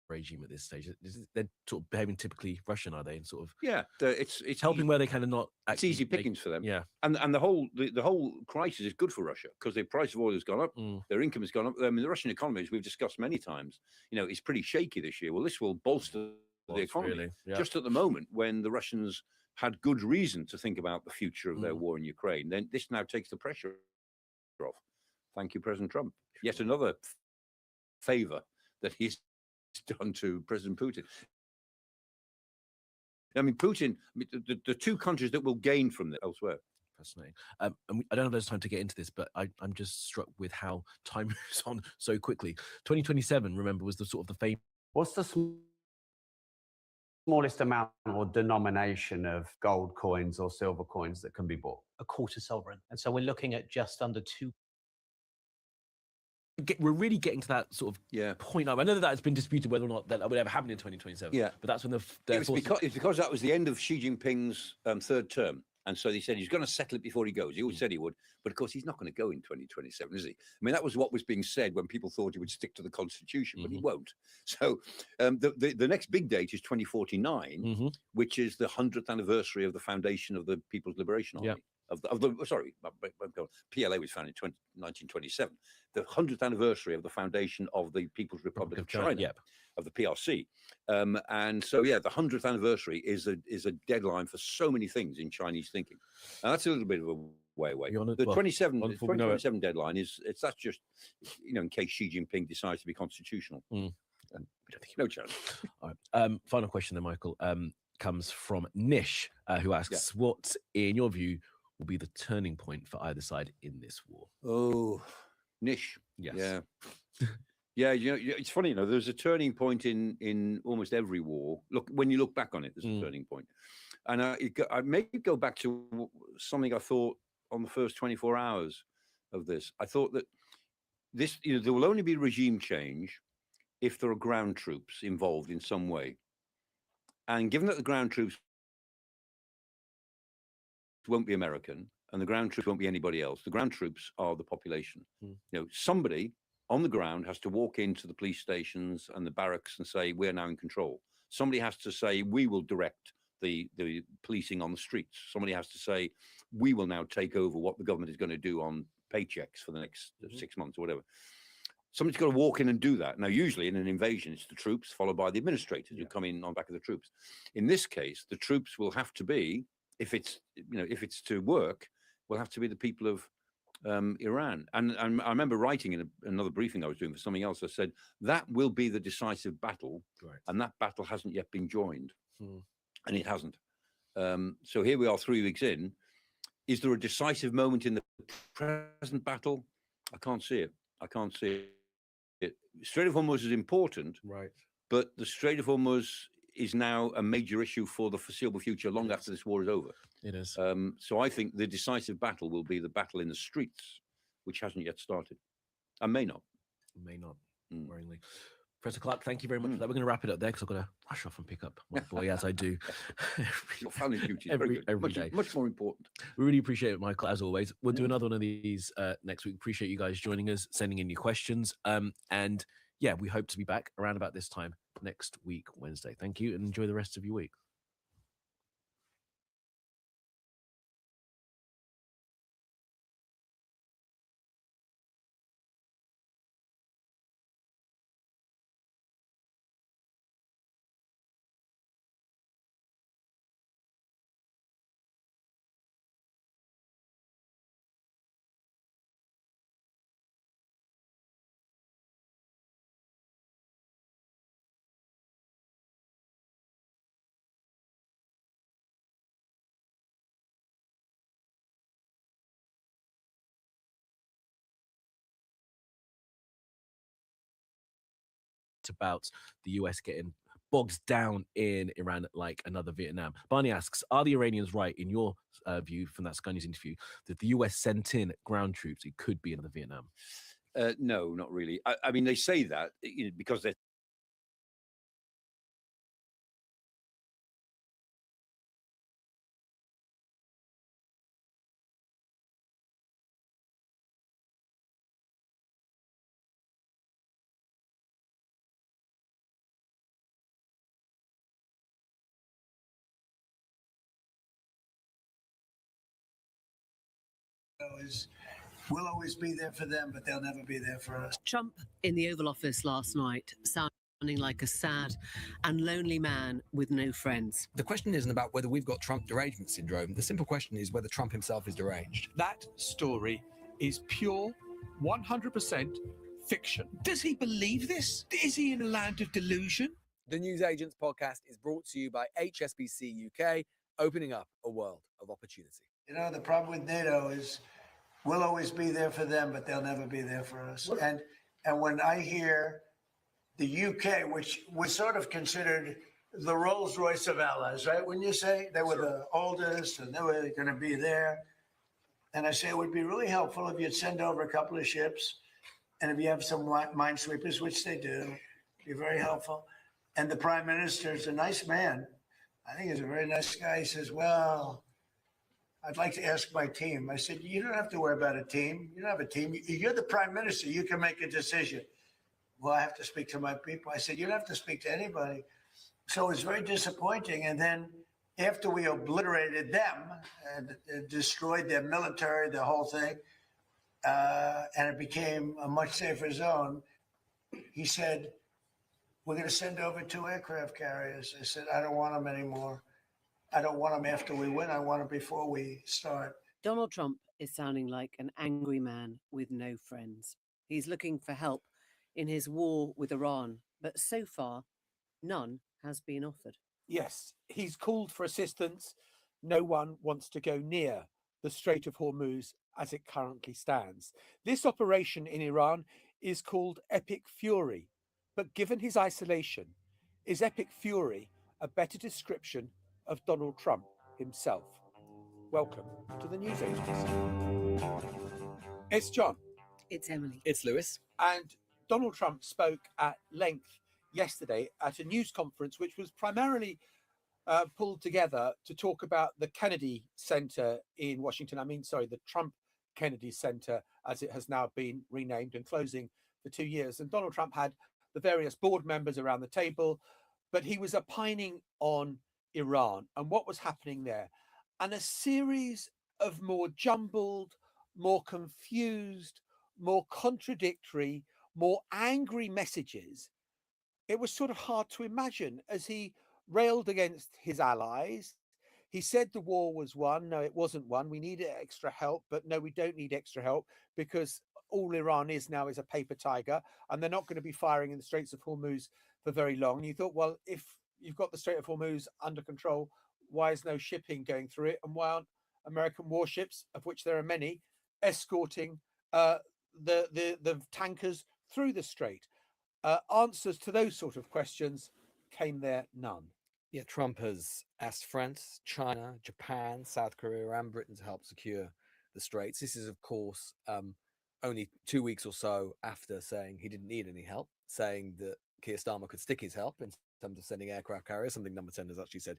regime at this stage? They're sort of behaving typically Russian, are they? And sort of it's helping where they kind of not. It's easy pickings for them. Yeah, and the whole crisis is good for Russia because the price of oil has gone up, their income has gone up. I mean, the Russian economy, as we've discussed many times, is pretty shaky this year. Well, this will bolster the economy really, yeah. just at the moment when the Russians had good reason to think about the future of their war in Ukraine. Then this now takes the pressure off. Thank you, President Trump. Yet another favor that he's done to President Putin. I mean, Putin, the two countries that will gain from this elsewhere. Fascinating. And I don't have loads of time to get into this, but I'm just struck with how time moves on so quickly. 2027, remember, was the sort of the fame. What's the smallest amount or denomination of gold coins or silver coins that can be bought? A quarter sovereign. And so we're looking at just under 2. We're really getting to that sort of point. I know that it's been disputed whether or not that would ever happen in 2027. Yeah, but that's when it's because that was the end of Xi Jinping's third term, and so he said he's going to settle it before he goes. He always said he would, but of course he's not going to go in 2027, is he? I mean, that was what was being said when people thought he would stick to the constitution, but he won't. So the next big date is 2049, which is the 100th anniversary of the foundation of the People's Liberation Army. PLA was founded in 1927. The 100th anniversary of the foundation of the People's Republic of China, of the PRC. And so, the 100th anniversary is a deadline for so many things in Chinese thinking. And that's a little bit of a way away. The 2027 deadline that's just, in case Xi Jinping decides to be constitutional. No chance. All right. Final question then, Michael, comes from Nish, who asks, what, in your view, will be the turning point for either side in this war? Oh, Nish. Yes. Yeah. Yeah, it's funny, there's a turning point in almost every war. Look, when you look back on it, there's a turning point. And I may go back to something I thought on the first 24 hours of this. I thought that this, there will only be regime change if there are ground troops involved in some way. And given that the ground troops won't be American and the ground troops won't be anybody else, the ground troops are the population. Somebody on the ground has to walk into the police stations and the barracks and say, we're now in control. Somebody has to say, we will direct the policing on the streets. Somebody has to say, we will now take over what the government is going to do on paychecks for the next 6 months or whatever. Somebody's got to walk in and do that. Now, usually in an invasion, it's the troops followed by the administrators who come in on back of the troops. In this case, the troops will have to be, if it's to work, will have to be the people of Iran. And I remember writing in another briefing I was doing for something else, I said, that will be the decisive battle. Right. And that battle hasn't yet been joined. And it hasn't. So here we are 3 weeks in. Is there a decisive moment in the present battle? I can't see it. I can't see it. Strait of Hormuz is important, right? But the Strait of Hormuz is now a major issue for the foreseeable future, long after this war is over. It is. So I think the decisive battle will be the battle in the streets, which hasn't yet started, and may not. May not, worryingly. Professor Clark, thank you very much for that. We're going to wrap it up there because I've got to rush off and pick up my boy, as I do Your family duty every day. Much more important. We really appreciate it, Michael, as always. We'll do another one of these next week. Appreciate you guys joining us, sending in your questions. And yeah, we hope to be back around about this time next week, Wednesday. Thank you, and enjoy the rest of your week. About the US getting bogged down in Iran like another Vietnam. Barney asks, are the Iranians right, in your view, from that Sky News interview, that the US sent in ground troops? It could be another Vietnam. No, not really. I mean, they say that because they're is we'll always be there for them, but they'll never be there for us. Trump in the Oval Office last night sounding like a sad and lonely man with no friends. The question isn't about whether we've got Trump derangement syndrome. The simple question is whether Trump himself is deranged. That story is pure, 100% fiction. Does he believe this? Is he in a land of delusion? The News Agents podcast is brought to you by HSBC UK, opening up a world of opportunity. You know, the problem with NATO is we'll always be there for them, but they'll never be there for us. And when I hear the UK, which was sort of considered the Rolls Royce of allies, right? When you say they were the oldest and they were going to be there, and I say it would be really helpful if you'd send over a couple of ships, and if you have some minesweepers, which they do, be very helpful. And the Prime Minister is a nice man. I think he's a very nice guy. He says, well, I'd like to ask my team. I said, you don't have to worry about a team. You don't have a team. You're the Prime Minister. You can make a decision. Well, I have to speak to my people. I said, you don't have to speak to anybody. So it's very disappointing. And then after we obliterated them and destroyed their military, the whole thing, and it became a much safer zone, he said, we're going to send over 2 aircraft carriers. I said, I don't want them anymore. I don't want them after we win. I want them before we start. Donald Trump is sounding like an angry man with no friends. He's looking for help in his war with Iran, but so far, none has been offered. Yes, he's called for assistance. No one wants to go near the Strait of Hormuz as it currently stands. This operation in Iran is called Epic Fury, but given his isolation, is Epic Fury a better description of Donald Trump himself? Welcome to the News Agents. It's John. It's Emily. It's Lewis. And Donald Trump spoke at length yesterday at a news conference, which was primarily pulled together to talk about the Kennedy Center in Washington. The Trump Kennedy Center, as it has now been renamed and closing for 2 years. And Donald Trump had the various board members around the table, but he was opining on Iran and what was happening there. And a series of more jumbled, more confused, more contradictory, more angry messages. It was sort of hard to imagine as he railed against his allies. He said the war was won. No, it wasn't won. We need extra help, but no, we don't need extra help because all Iran is now is a paper tiger and they're not going to be firing in the Straits of Hormuz for very long. And you thought, well, if you've got the Strait of Hormuz under control, why is no shipping going through it? And why aren't American warships, of which there are many, escorting the tankers through the strait? Answers to those sort of questions came there none. Yeah, Trump has asked France, China, Japan, South Korea, and Britain to help secure the straits. This is, of course, only 2 weeks or so after saying he didn't need any help, saying that Keir Starmer could stick his help in terms of sending aircraft carriers, something Number 10 has actually said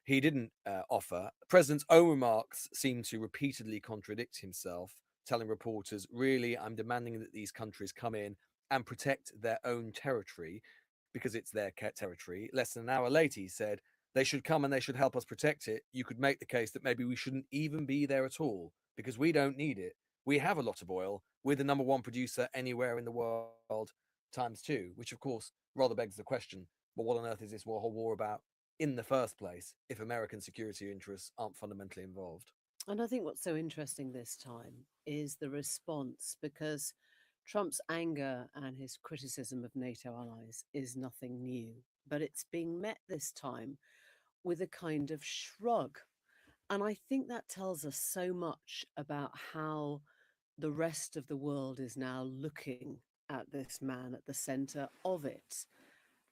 he didn't offer. The president's own remarks seem to repeatedly contradict himself, telling reporters, really, I'm demanding that these countries come in and protect their own territory because it's their territory. Less than an hour later, he said, they should come and they should help us protect it. You could make the case that maybe we shouldn't even be there at all because we don't need it. We have a lot of oil. We're the number 1 producer anywhere in the world ×2, which of course rather begs the question, well, what on earth is this whole war about in the first place if American security interests aren't fundamentally involved? And I think what's so interesting this time is the response, because Trump's anger and his criticism of NATO allies is nothing new, but it's being met this time with a kind of shrug. And I think that tells us so much about how the rest of the world is now looking at this man at the center of it.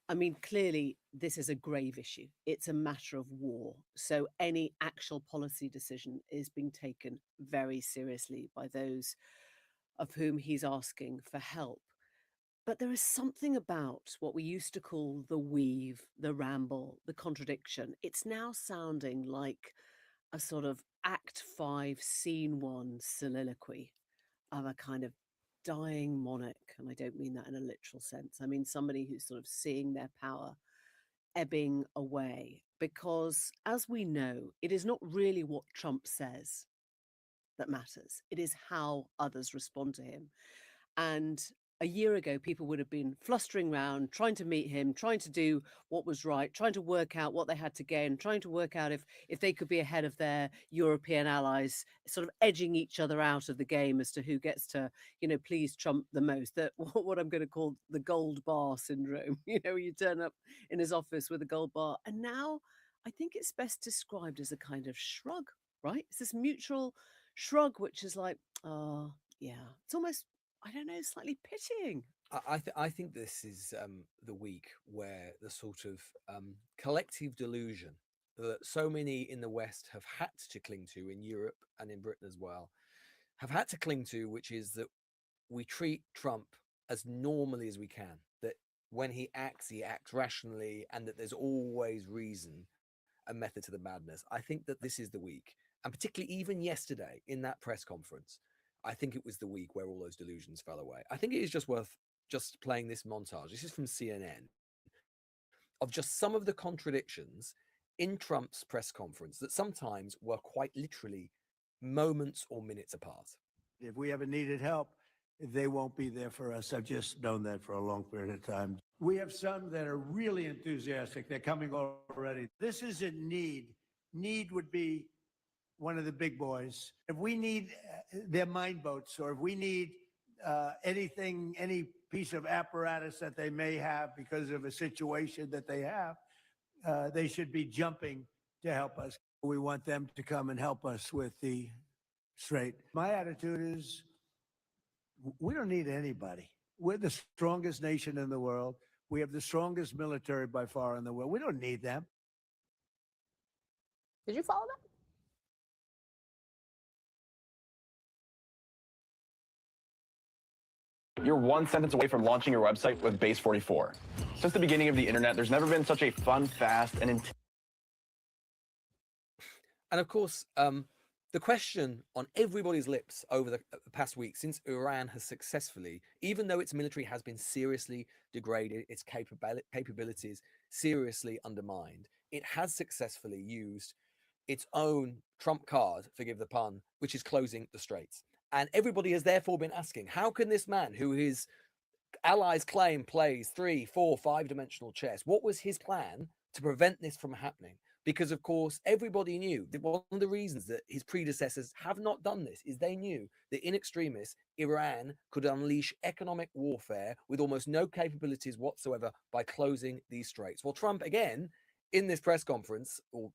I mean, clearly, this is a grave issue. It's a matter of war. So any actual policy decision is being taken very seriously by those of whom he's asking for help. But there is something about what we used to call the weave, the ramble, the contradiction. It's now sounding like a sort of Act 5, Scene 1 soliloquy of a kind of dying monarch. And I don't mean that in a literal sense. I mean somebody who's sort of seeing their power ebbing away. Because as we know, it is not really what Trump says that matters. It is how others respond to him. And a year ago, people would have been flustering around, trying to meet him, trying to do what was right, trying to work out what they had to gain, trying to work out if they could be ahead of their European allies, sort of edging each other out of the game as to who gets to, please Trump the most. That what I'm going to call the gold bar syndrome. You turn up in his office with a gold bar. And now I think it's best described as a kind of shrug, right? It's this mutual shrug, which is like, oh, yeah, it's almost, I don't know, slightly pitying. I think this is the week where the sort of collective delusion that so many in the West have had to cling to, in Europe and in Britain as well, have had to cling to, which is that we treat Trump as normally as we can, that when he acts rationally, and that there's always reason and method to the madness. I think that this is the week, and particularly even yesterday in that press conference, I think it was the week where all those delusions fell away. I think it is just worth just playing this montage. This is from CNN of just some of the contradictions in Trump's press conference that sometimes were quite literally moments or minutes apart. If we ever needed help, they won't be there for us. I've just known that for a long period of time. We have some that are really enthusiastic. They're coming already. This isn't need. Need would be one of the big boys. If we need their mine boats, or if we need anything, any piece of apparatus that they may have because of a situation that they have, they should be jumping to help us. We want them to come and help us with the Strait. My attitude is, we don't need anybody. We're the strongest nation in the world. We have the strongest military by far in the world. We don't need them. Did you follow that? You're one sentence away from launching your website with Base 44. Since the beginning of the internet, there's never been such a fun, fast, and And of course, the question on everybody's lips over the past week, since Iran has successfully, even though its military has been seriously degraded, its capabilities seriously undermined, it has successfully used its own trump card, forgive the pun, which is closing the straits. And everybody has therefore been asking, how can this man, who his allies claim plays 3, 4, 5-dimensional chess, what was his plan to prevent this from happening? Because, of course, everybody knew that one of the reasons that his predecessors have not done this is they knew that in extremis, Iran could unleash economic warfare with almost no capabilities whatsoever by closing these straits. Well, Trump, again, in this press conference, or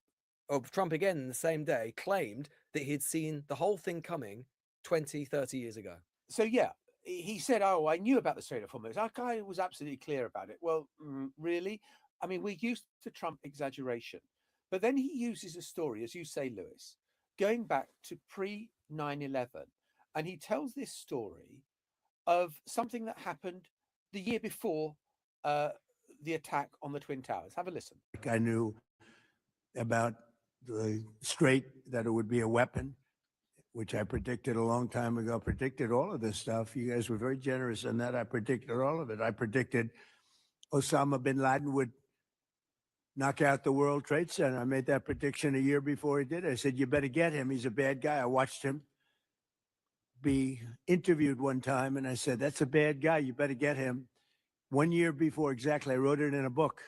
Trump again in the same day, claimed that he'd seen the whole thing coming 20, 30 years ago. So, yeah, he said, oh, I knew about the Strait of Hormuz. That guy was absolutely clear about it. Well, really? I mean, we're used to Trump exaggeration. But then he uses a story, as you say, Lewis, going back to pre-9/11. And he tells this story of something that happened the year before the attack on the Twin Towers. Have a listen. I knew about the Strait, that it would be a weapon, which I predicted a long time ago. I predicted all of this stuff. You guys were very generous in that. I predicted all of it. I predicted Osama bin Laden would knock out the World Trade Center. I made that prediction a year before he did it. I said, you better get him. He's a bad guy. I watched him be interviewed one time, and I said, that's a bad guy. You better get him. 1 year before, exactly. I wrote it in a book.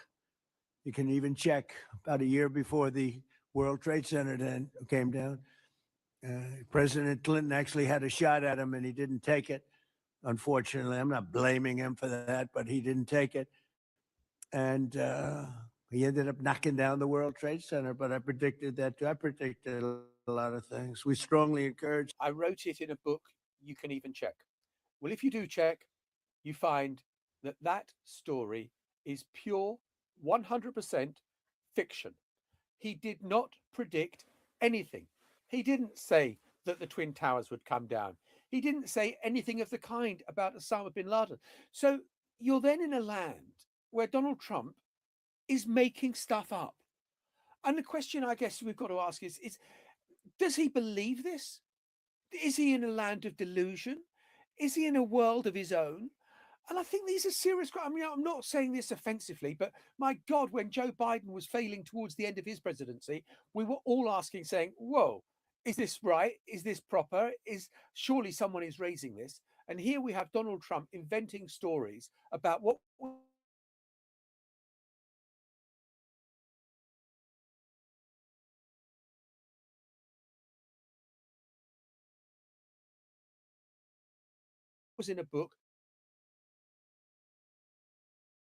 You can even check. About a year before the World Trade Center then came down, President Clinton actually had a shot at him, and he didn't take it. Unfortunately, I'm not blaming him for that, but he didn't take it. And he ended up knocking down the World Trade Center, but I predicted that too. I predicted a lot of things. We strongly encourage. I wrote it in a book. You can even check. Well, if you do check, you find that that story is pure 100% fiction. He did not predict anything. He didn't say that the Twin Towers would come down. He didn't say anything of the kind about Osama bin Laden. So you're then in a land where Donald Trump is making stuff up. And the question I guess we've got to ask is does he believe this? Is he in a land of delusion? Is he in a world of his own? And I think these are serious. I mean, I'm not saying this offensively, but my God, when Joe Biden was failing towards the end of his presidency, we were all asking, saying, whoa, is this right? Is this proper? Is surely someone is raising this? And here we have Donald Trump inventing stories about what was in a book.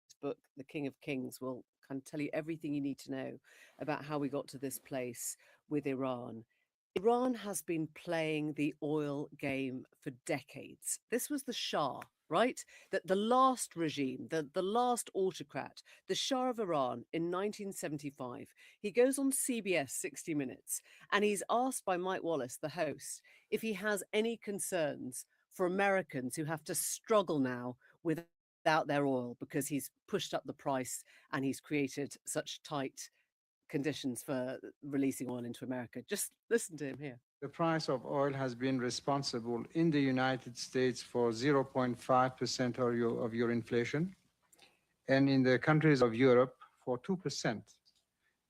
This book, The King of Kings, will kind of tell you everything you need to know about how we got to this place with Iran. Iran has been playing the oil game for decades. This was the Shah, right? That the last regime, the last autocrat, the Shah of Iran in 1975. He goes on CBS 60 Minutes and he's asked by Mike Wallace, the host, if he has any concerns for Americans who have to struggle now without their oil because he's pushed up the price and he's created such tight conditions for releasing oil into America. Just listen to him here. The price of oil has been responsible in the United States for 0.5% of your inflation, and in the countries of Europe for 2%.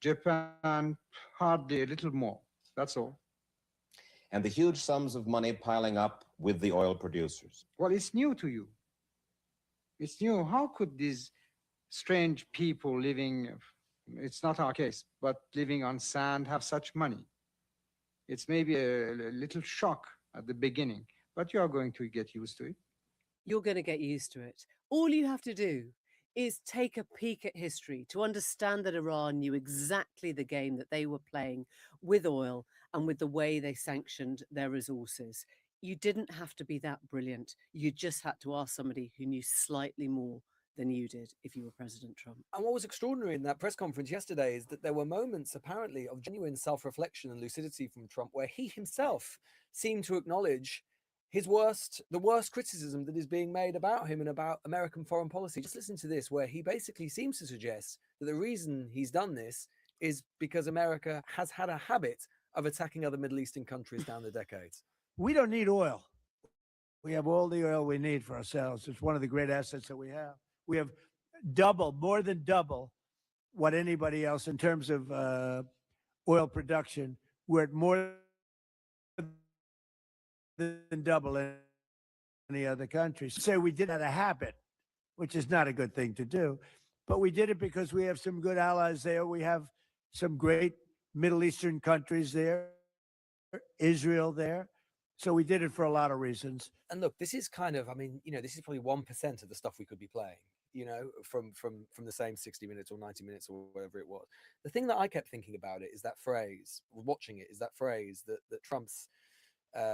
Japan, hardly a little more. That's all. And the huge sums of money piling up with the oil producers. Well, it's new to you. It's new. How could these strange people living, it's not our case, but living on sand have such money? It's maybe a little shock at the beginning, but you're going to get used to it. You're going to get used to it. All you have to do is take a peek at history to understand that Iran knew exactly the game that they were playing with oil and with the way they sanctioned their resources. You didn't have to be that brilliant. You just had to ask somebody who knew slightly more than you did if you were President Trump. And what was extraordinary in that press conference yesterday is that there were moments, apparently, of genuine self-reflection and lucidity from Trump, where he himself seemed to acknowledge the worst criticism that is being made about him and about American foreign policy. Just listen to this, where he basically seems to suggest that the reason he's done this is because America has had a habit of attacking other Middle Eastern countries down the decades. We don't need oil. We have all the oil we need for ourselves. It's one of the great assets that we have. We have more than double what anybody else in terms of oil production. We're at more than double any other country. Say we did have a habit, which is not a good thing to do, but we did it because we have some good allies there. We have some great Middle Eastern countries there, Israel there. So we did it for a lot of reasons. And look, this is kind of, I mean, this is probably 1% of the stuff we could be playing, from the same 60 minutes or 90 minutes or whatever it was. The thing that I kept thinking about it is that phrase, watching it, is that phrase that Trump's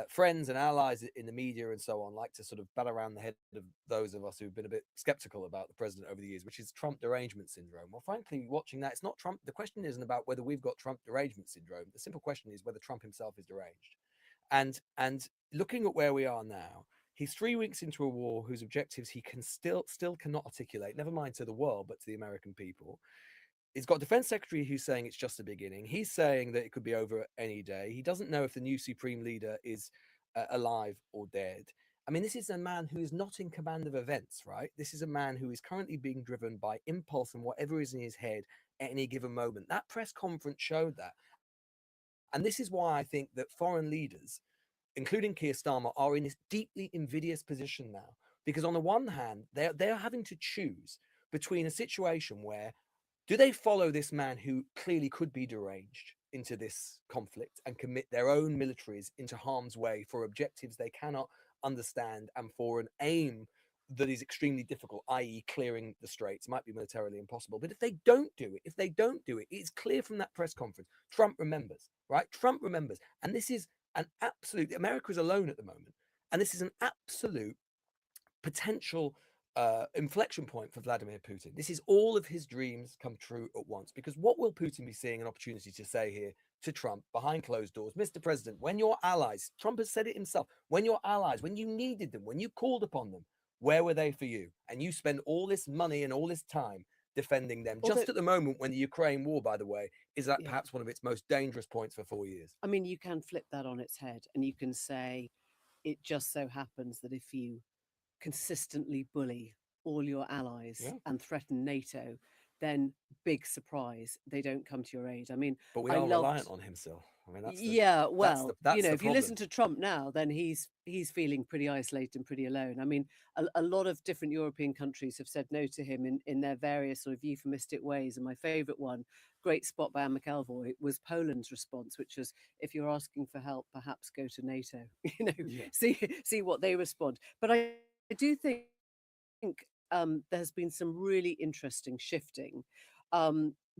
friends and allies in the media and so on like to sort of bat around the head of those of us who've been a bit skeptical about the president over the years, which is Trump derangement syndrome. Well, frankly, watching that, it's not Trump. The question isn't about whether we've got Trump derangement syndrome. The simple question is whether Trump himself is deranged. And looking at where we are now, he's 3 weeks into a war whose objectives he can still cannot articulate, never mind to the world, but to the American people. He's got a defense secretary who's saying it's just the beginning. He's saying that it could be over any day. He doesn't know if the new supreme leader is alive or dead. I mean, this is a man who is not in command of events, right? This is a man who is currently being driven by impulse and whatever is in his head at any given moment. That press conference showed that. And this is why I think that foreign leaders, including Keir Starmer, are in this deeply invidious position now. Because on the one hand, they're having to choose between a situation where do they follow this man who clearly could be deranged into this conflict and commit their own militaries into harm's way for objectives they cannot understand and for an aim that is extremely difficult, i.e. clearing the straits, might be militarily impossible. But if they don't do it, it's clear from that press conference, Trump remembers, right? Trump remembers. And this is an absolute, America is alone at the moment. And this is an absolute potential inflection point for Vladimir Putin. This is all of his dreams come true at once. Because what will Putin be seeing an opportunity to say here to Trump behind closed doors? Mr. President, when your allies, Trump has said it himself, when your allies, when you needed them, when you called upon them, where were they for you? And you spend all this money and all this time defending them just at the moment when the Ukraine war, by the way, is at perhaps one of its most dangerous points for 4 years. I mean, you can flip that on its head and you can say it just so happens that if you consistently bully all your allies and threaten NATO, then big surprise, they don't come to your aid. I mean, But we I are loved, reliant on him still. I mean, that's the, yeah, well, that's you know, the if you listen problem. to Trump now, then he's feeling pretty isolated and pretty alone. I mean, a lot of different European countries have said no to him in their various sort of euphemistic ways. And my favorite one, great spot by Anne McElvoy, was Poland's response, which was, if you're asking for help, perhaps go to NATO. You know, Yeah. see what they respond. But I do think there's been some really interesting shifting.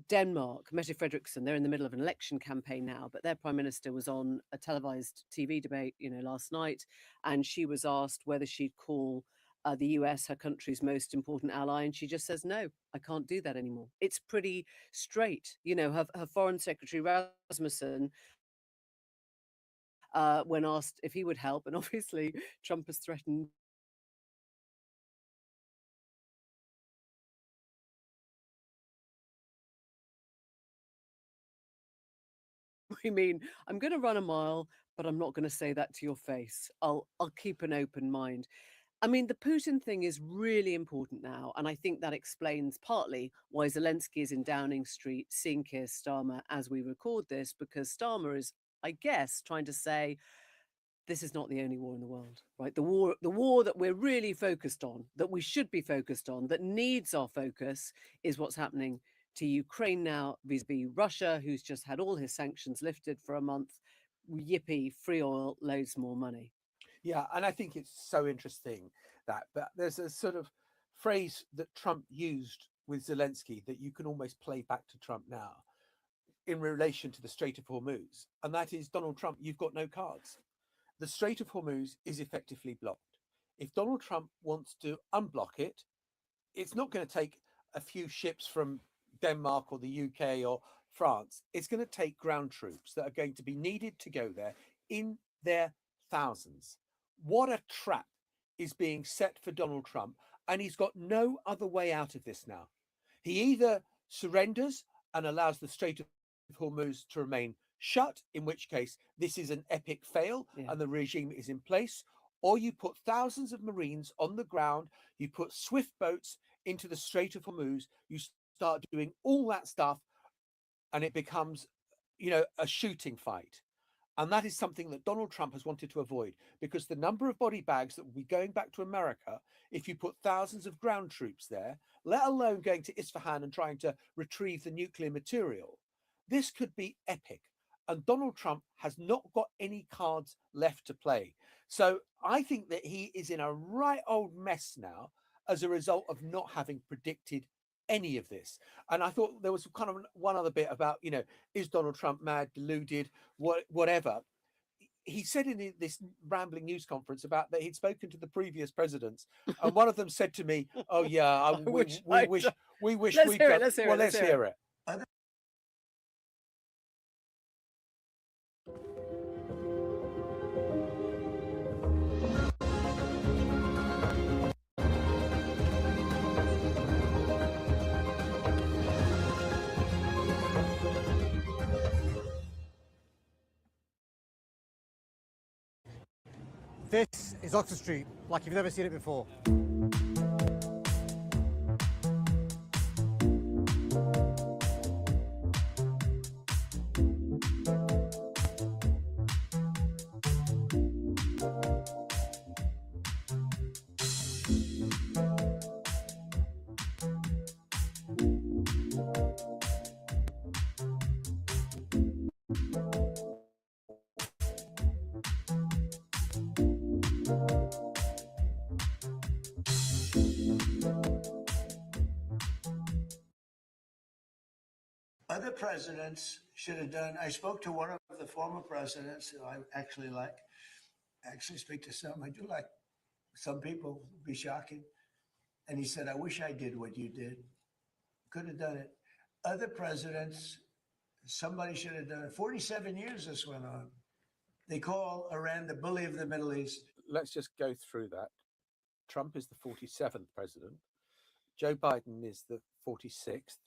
Denmark, Mette Frederiksen, they're in the middle of an election campaign now, but their prime minister was on a televised TV debate, you know, last night, and she was asked whether she'd call the US her country's most important ally, and she just says, no, I can't do that anymore. It's pretty straight. You know, her foreign secretary, Rasmussen, when asked if he would help, and obviously Trump has threatened I mean, I'm going to run a mile, but I'm not going to say that to your face. I'll keep an open mind. I mean, the Putin thing is really important now, and I think that explains partly why Zelensky is in Downing Street seeing Keir Starmer as we record this, because Starmer is, I guess, trying to say this is not the only war in the world, right? The war that we're really focused on, that we should be focused on, that needs our focus, is what's happening to Ukraine now vis-a-vis Russia, who's just had all his sanctions lifted for a month. Yippee, free oil, loads more money. Yeah, and I think it's so interesting that, but there's a sort of phrase that Trump used with Zelensky that you can almost play back to Trump now in relation to the Strait of Hormuz. And that is, Donald Trump, you've got no cards. The Strait of Hormuz is effectively blocked. If Donald Trump wants to unblock it, it's not going to take a few ships from Denmark or the UK or France. It's going to take ground troops that are going to be needed to go there in their thousands. What a trap is being set for Donald Trump, and he's got no other way out of this now. He either surrenders and allows the Strait of Hormuz to remain shut, in which case this is an epic fail and the regime is in place, or you put thousands of Marines on the ground, you put swift boats into the Strait of Hormuz, you start doing all that stuff, and it becomes, you know, a shooting fight. And that is something that Donald Trump has wanted to avoid, because the number of body bags that will be going back to America if you put thousands of ground troops there, let alone going to Isfahan and trying to retrieve the nuclear material, this could be epic. And Donald Trump has not got any cards left to play. So I think that he is in a right old mess now as a result of not having predicted any of this. And I thought there was kind of one other bit about, you know, is Donald Trump mad, deluded, whatever. He said in this rambling news conference about that he'd spoken to the previous presidents, and one of them said to me, "Oh yeah, we wish Let's hear it. Let's hear it." This is Oxford Street, like you've never seen it before. Other presidents should have done. I spoke to one of the former presidents who I actually like. I actually speak to some. I do like some people, be shocking. And he said, I wish I did what you did. Could have done it. Other presidents, somebody should have done it. 47 years this went on. They call Iran the bully of the Middle East. Let's just go through that. Trump is the 47th president. Joe Biden is the 46th.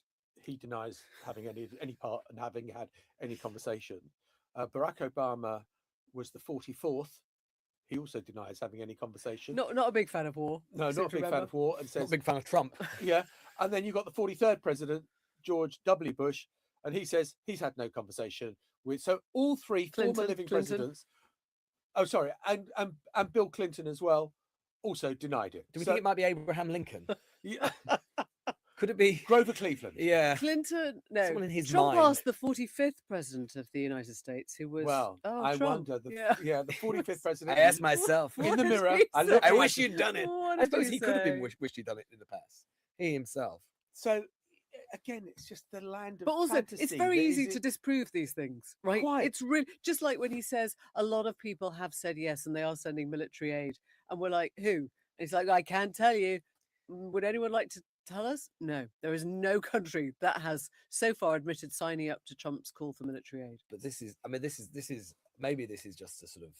He denies having any part and having had any conversation. Barack Obama was the 44th. He also denies having any conversation. Not a big fan of war. No, not a big fan of war, and says not a big fan of Trump. Yeah, And then you've got the 43rd president, George W. Bush, and he says he's had no conversation with. So all three former living presidents. Oh, sorry, and Bill Clinton as well also denied it. Do we think it might be Abraham Lincoln? Yeah. Could it be Grover Cleveland? Yeah. Clinton, no. Someone in his Trump mind. asked the 45th president of the United States, who was. Well, oh, I Trump. wonder. Yeah. The 45th president. I asked myself in the mirror. I wish you'd done it. What I did suppose he he could have been say? wished he'd done it in the past. He himself. So again, it's just the land of But also, fantasy. it's very that easy is to disprove these things, right? Quite. It's really just like when he says a lot of people have said yes and they are sending military aid, and we're like, who? And he's like, I can't tell you. Would anyone like to tell us? No, there is no country that has so far admitted signing up to Trump's call for military aid. But this is, I mean, this is maybe this is just a sort of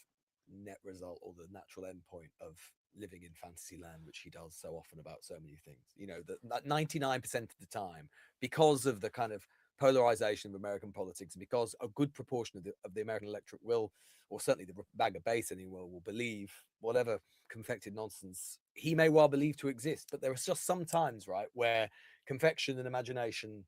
net result or the natural end point of living in fantasy land, which he does so often about so many things. You know, that 99% of the time, because of the kind of polarization of American politics, and because a good proportion of the American electorate will, or certainly the MAGA base anyway, will believe whatever confected nonsense he may well believe to exist. But there are just some times, right, where confection and imagination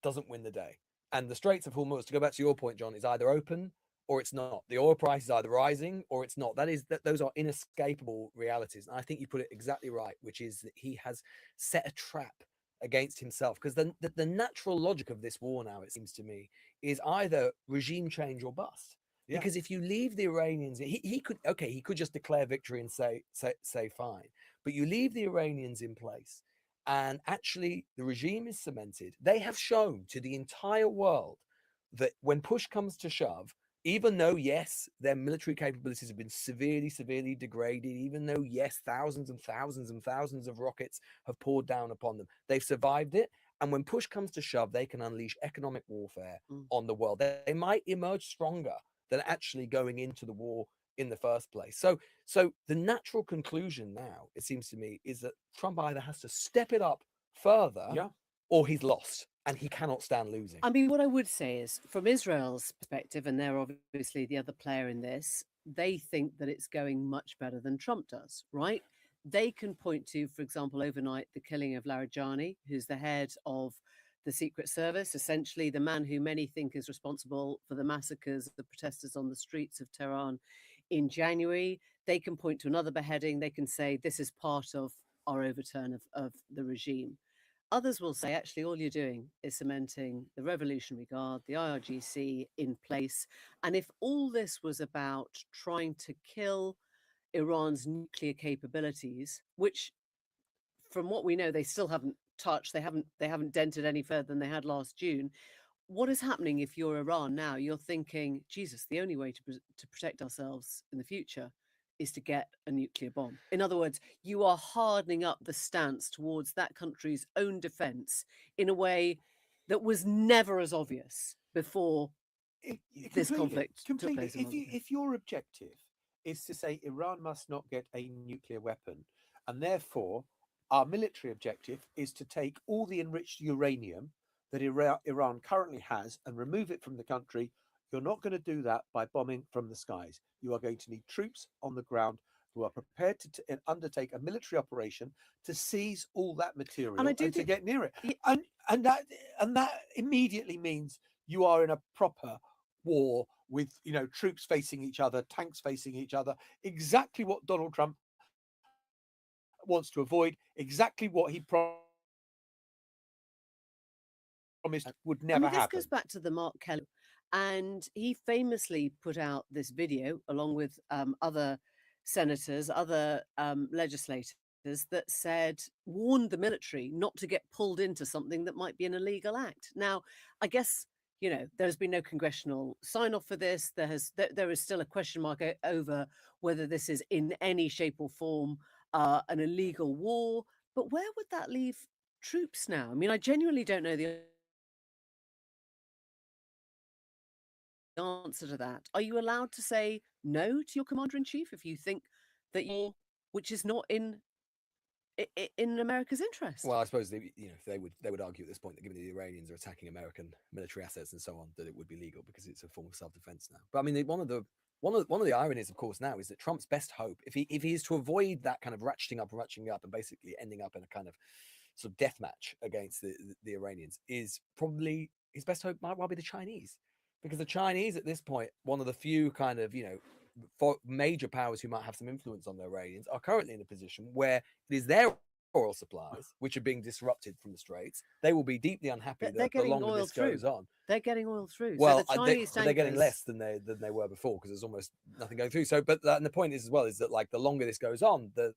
doesn't win the day. And the Straits of Hormuz, to go back to your point, John, is either open or it's not. The oil price is either rising or it's not. Those are inescapable realities. And I think you put it exactly right, which is that he has set a trap against himself, because the natural logic of this war now, it seems to me, is either regime change or bust. Yeah. Because if you leave the Iranians, he could just declare victory and say fine, but you leave the Iranians in place and actually the regime is cemented. They have shown to the entire world that when push comes to shove, even though, yes, their military capabilities have been severely degraded, even though, yes, thousands and thousands and thousands of rockets have poured down upon them, they've survived it. And when push comes to shove, they can unleash economic warfare on the world. They might emerge stronger than actually going into the war in the first place. So the natural conclusion now, it seems to me, is that Trump either has to step it up further or he's lost. And he cannot stand losing. I mean, what I would say is, from Israel's perspective, and they're obviously the other player in this, they think that it's going much better than Trump does, right? They can point to, for example, overnight, the killing of Larijani, who's the head of the Secret Service, essentially the man who many think is responsible for the massacres of the protesters on the streets of Tehran in January. They can point to another beheading. They can say this is part of our overturn of the regime. Others will say, actually, all you're doing is cementing the Revolutionary Guard, the IRGC in place. And if all this was about trying to kill Iran's nuclear capabilities, which from what we know, they still haven't touched, they haven't dented any further than they had last June. What is happening if you're Iran now? You're thinking, Jesus, the only way to protect ourselves in the future is to get a nuclear bomb. In other words, you are hardening up the stance towards that country's own defense in a way that was never as obvious before this conflict took place. If your objective is to say Iran must not get a nuclear weapon, and therefore our military objective is to take all the enriched uranium that Iran currently has and remove it from the country, you're not going to do that by bombing from the skies. You are going to need troops on the ground who are prepared to undertake a military operation to seize all that material and to get near it. And that immediately means you are in a proper war with, you know, troops facing each other, tanks facing each other. Exactly what Donald Trump wants to avoid. Exactly what he promised would never happen. This goes back to the Mark Kelly. And he famously put out this video along with other senators, other legislators that warned the military not to get pulled into something that might be an illegal act. Now, I guess, you know, there's been no congressional sign off for this. There is still a question mark over whether this is in any shape or form an illegal war. But where would that leave troops now? I mean, I genuinely don't know the answer to that. Are you allowed to say no to your commander-in-chief if you think that which is not in America's interest? Well, I suppose they would argue at this point that given the Iranians are attacking American military assets and so on, that it would be legal because it's a form of self-defense now. But I mean, one of the ironies, of course, now is that Trump's best hope, if he is to avoid that kind of ratcheting up and basically ending up in a kind of sort of death match against the Iranians is probably his best hope might well be the Chinese, because the Chinese at this point, one of the few kind of, major powers who might have some influence on the Iranians, are currently in a position where it is their oil supplies which are being disrupted from the Straits. They will be deeply unhappy They're the getting longer oil this through. goes on. They're getting oil through. Well, so the Chinese they're getting tankers- less than they were before, because there's almost nothing going through. So, and the point is as well is that, like, the longer this goes on, the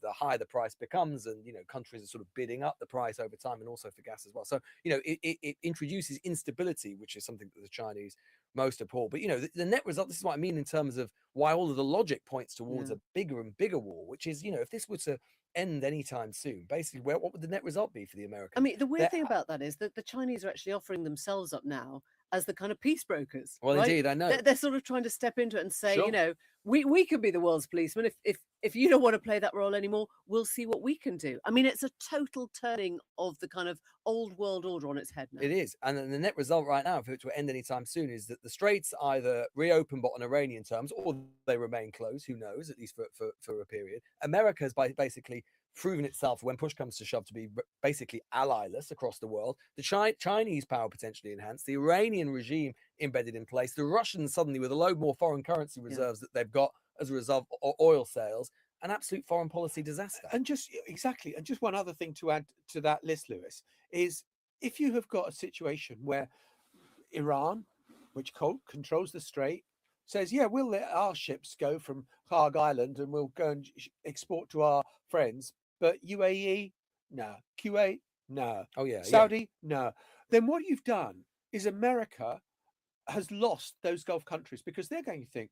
higher the price becomes, and countries are sort of bidding up the price over time, and also for gas as well. So it introduces instability, which is something that the Chinese most abhor. But the net result, this is what I mean in terms of why all of the logic points towards Yeah. a bigger and bigger war, which is if this were to end anytime soon, basically what would the net result be for the Americans? I mean, the weird thing about that is that the Chinese are actually offering themselves up now as the kind of peace brokers. Well, right? indeed, I know. They're sort of trying to step into it and say, Sure. we could be the world's policeman. If you don't want to play that role anymore, we'll see what we can do. I mean, it's a total turning of the kind of old world order on its head now. It is. And then the net result right now, if it were to end anytime soon, is that the Straits either reopen but on Iranian terms, or they remain closed, who knows, at least for a period. America has basically proven itself, when push comes to shove, to be basically allyless across the world. The Chinese power potentially enhanced, the Iranian regime embedded in place, the Russians suddenly with a load more foreign currency reserves that they've got as a result of oil sales, an absolute foreign policy disaster. And just one other thing to add to that list, Lewis, is if you have got a situation where Iran, which controls the Strait, says, yeah, we'll let our ships go from Kharg Island and we'll go and export to our friends, but UAE, no. Kuwait, no. Oh, yeah. Saudi, no. Then what you've done is America has lost those Gulf countries, because they're going to think,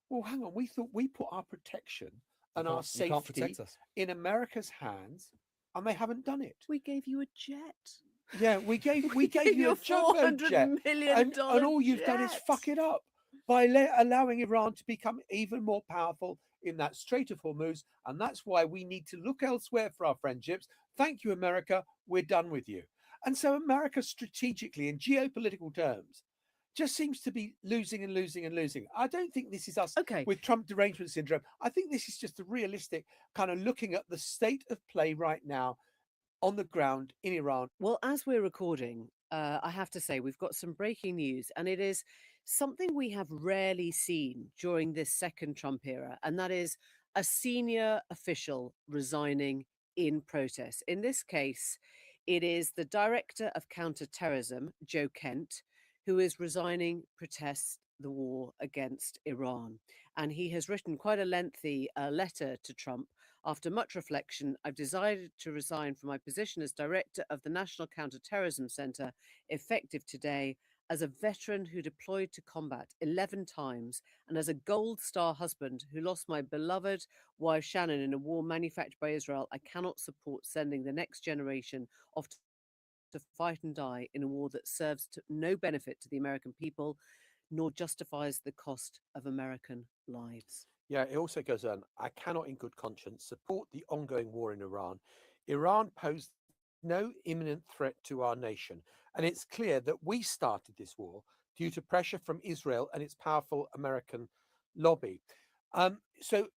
well, hang on, we thought we put our protection and our You can't safety protect us. in America's hands, and they haven't done it. We gave you a jet. Yeah, we gave gave you you a a jumbo $400 jet, million and all you've done is jet. fuck it up by allowing Iran to become even more powerful in that Strait of Hormuz, and that's why we need to look elsewhere for our friendships. Thank you, America. We're done with you. And so America, strategically, in geopolitical terms, just seems to be losing and losing and losing. I don't think this is us with Trump derangement syndrome. I think this is just a realistic kind of looking at the state of play right now on the ground in Iran. Well, as we're recording, I have to say we've got some breaking news, and it is something we have rarely seen during this second Trump era, and that is a senior official resigning in protest. In this case, it is the director of counterterrorism, Joe Kent, who is resigning protest the war against Iran. And he has written quite a lengthy letter to Trump. After much reflection, I've decided to resign from my position as director of the National Counterterrorism Center, effective today, as a veteran who deployed to combat 11 times, and as a Gold Star husband who lost my beloved wife Shannon in a war manufactured by Israel. I cannot support sending the next generation off to fight and die in a war that serves to no benefit to the American people, nor justifies the cost of American lives. Yeah, it also goes on, I cannot in good conscience support the ongoing war in Iran. Iran posed no imminent threat to our nation, and it's clear that we started this war due to pressure from Israel and its powerful American lobby. So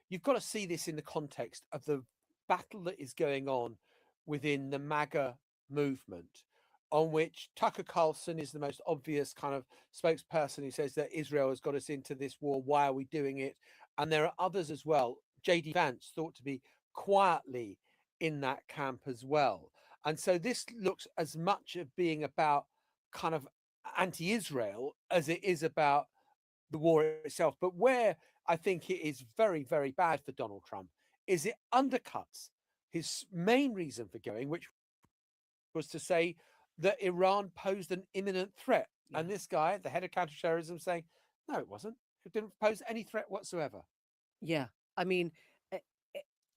you've got to see this in the context of the battle that is going on within the MAGA movement, on which Tucker Carlson is the most obvious kind of spokesperson who says that Israel has got us into this war. Why are we doing it? And there are others as well. J.D. Vance thought to be quietly in that camp as well. And so this looks as much of being about kind of anti-Israel as it is about the war itself. But where I think it is very, very bad for Donald Trump is it undercuts his main reason for going, which was to say that Iran posed an imminent threat. And this guy, the head of counterterrorism, saying, no, it wasn't. It didn't pose any threat whatsoever. Yeah, I mean,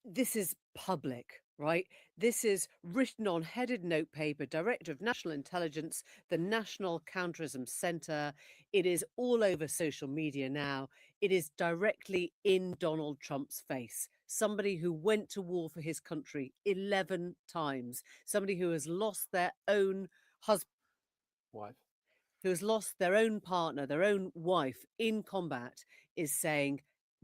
this is public, right? This is written on headed notepaper, Director of National Intelligence, the National Counterterrorism Center. It is all over social media now. It is directly in Donald Trump's face. Somebody who went to war for his country 11 times. Somebody who has lost their own husband, wife, who has lost their own partner, their own wife in combat, is saying,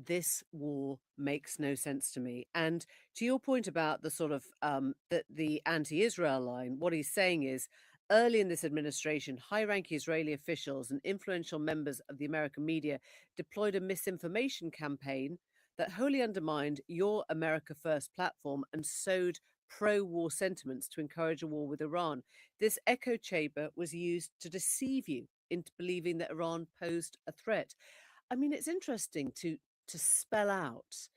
this war makes no sense to me. And to your point about the sort of the anti-Israel line, what he's saying is, early in this administration, high-ranking Israeli officials and influential members of the American media deployed a misinformation campaign that wholly undermined your America First platform and sowed pro-war sentiments to encourage a war with Iran. This echo chamber was used to deceive you into believing that Iran posed a threat. I mean, it's interesting to spell out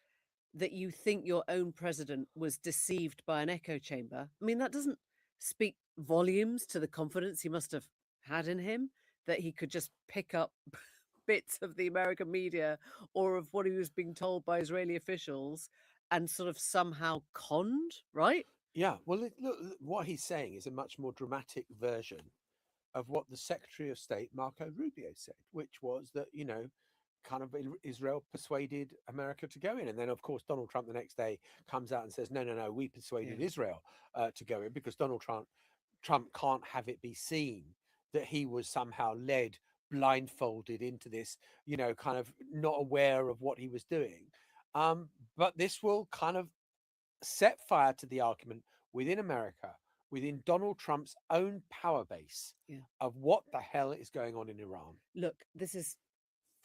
that you think your own president was deceived by an echo chamber. I mean, that doesn't speak volumes to the confidence he must have had in him, that he could just pick up bits of the American media or of what he was being told by Israeli officials and sort of somehow conned, right? Yeah, well, look, what he's saying is a much more dramatic version of what the Secretary of State, Marco Rubio, said, which was that, you know, kind of Israel persuaded America to go in. And then, of course, Donald Trump the next day comes out and says, no, we persuaded Israel to go in, because Donald Trump can't have it be seen that he was somehow led blindfolded into this, you know, kind of not aware of what he was doing. But this will kind of set fire to the argument within America, within Donald Trump's own power base of what the hell is going on in Iran. Look, this is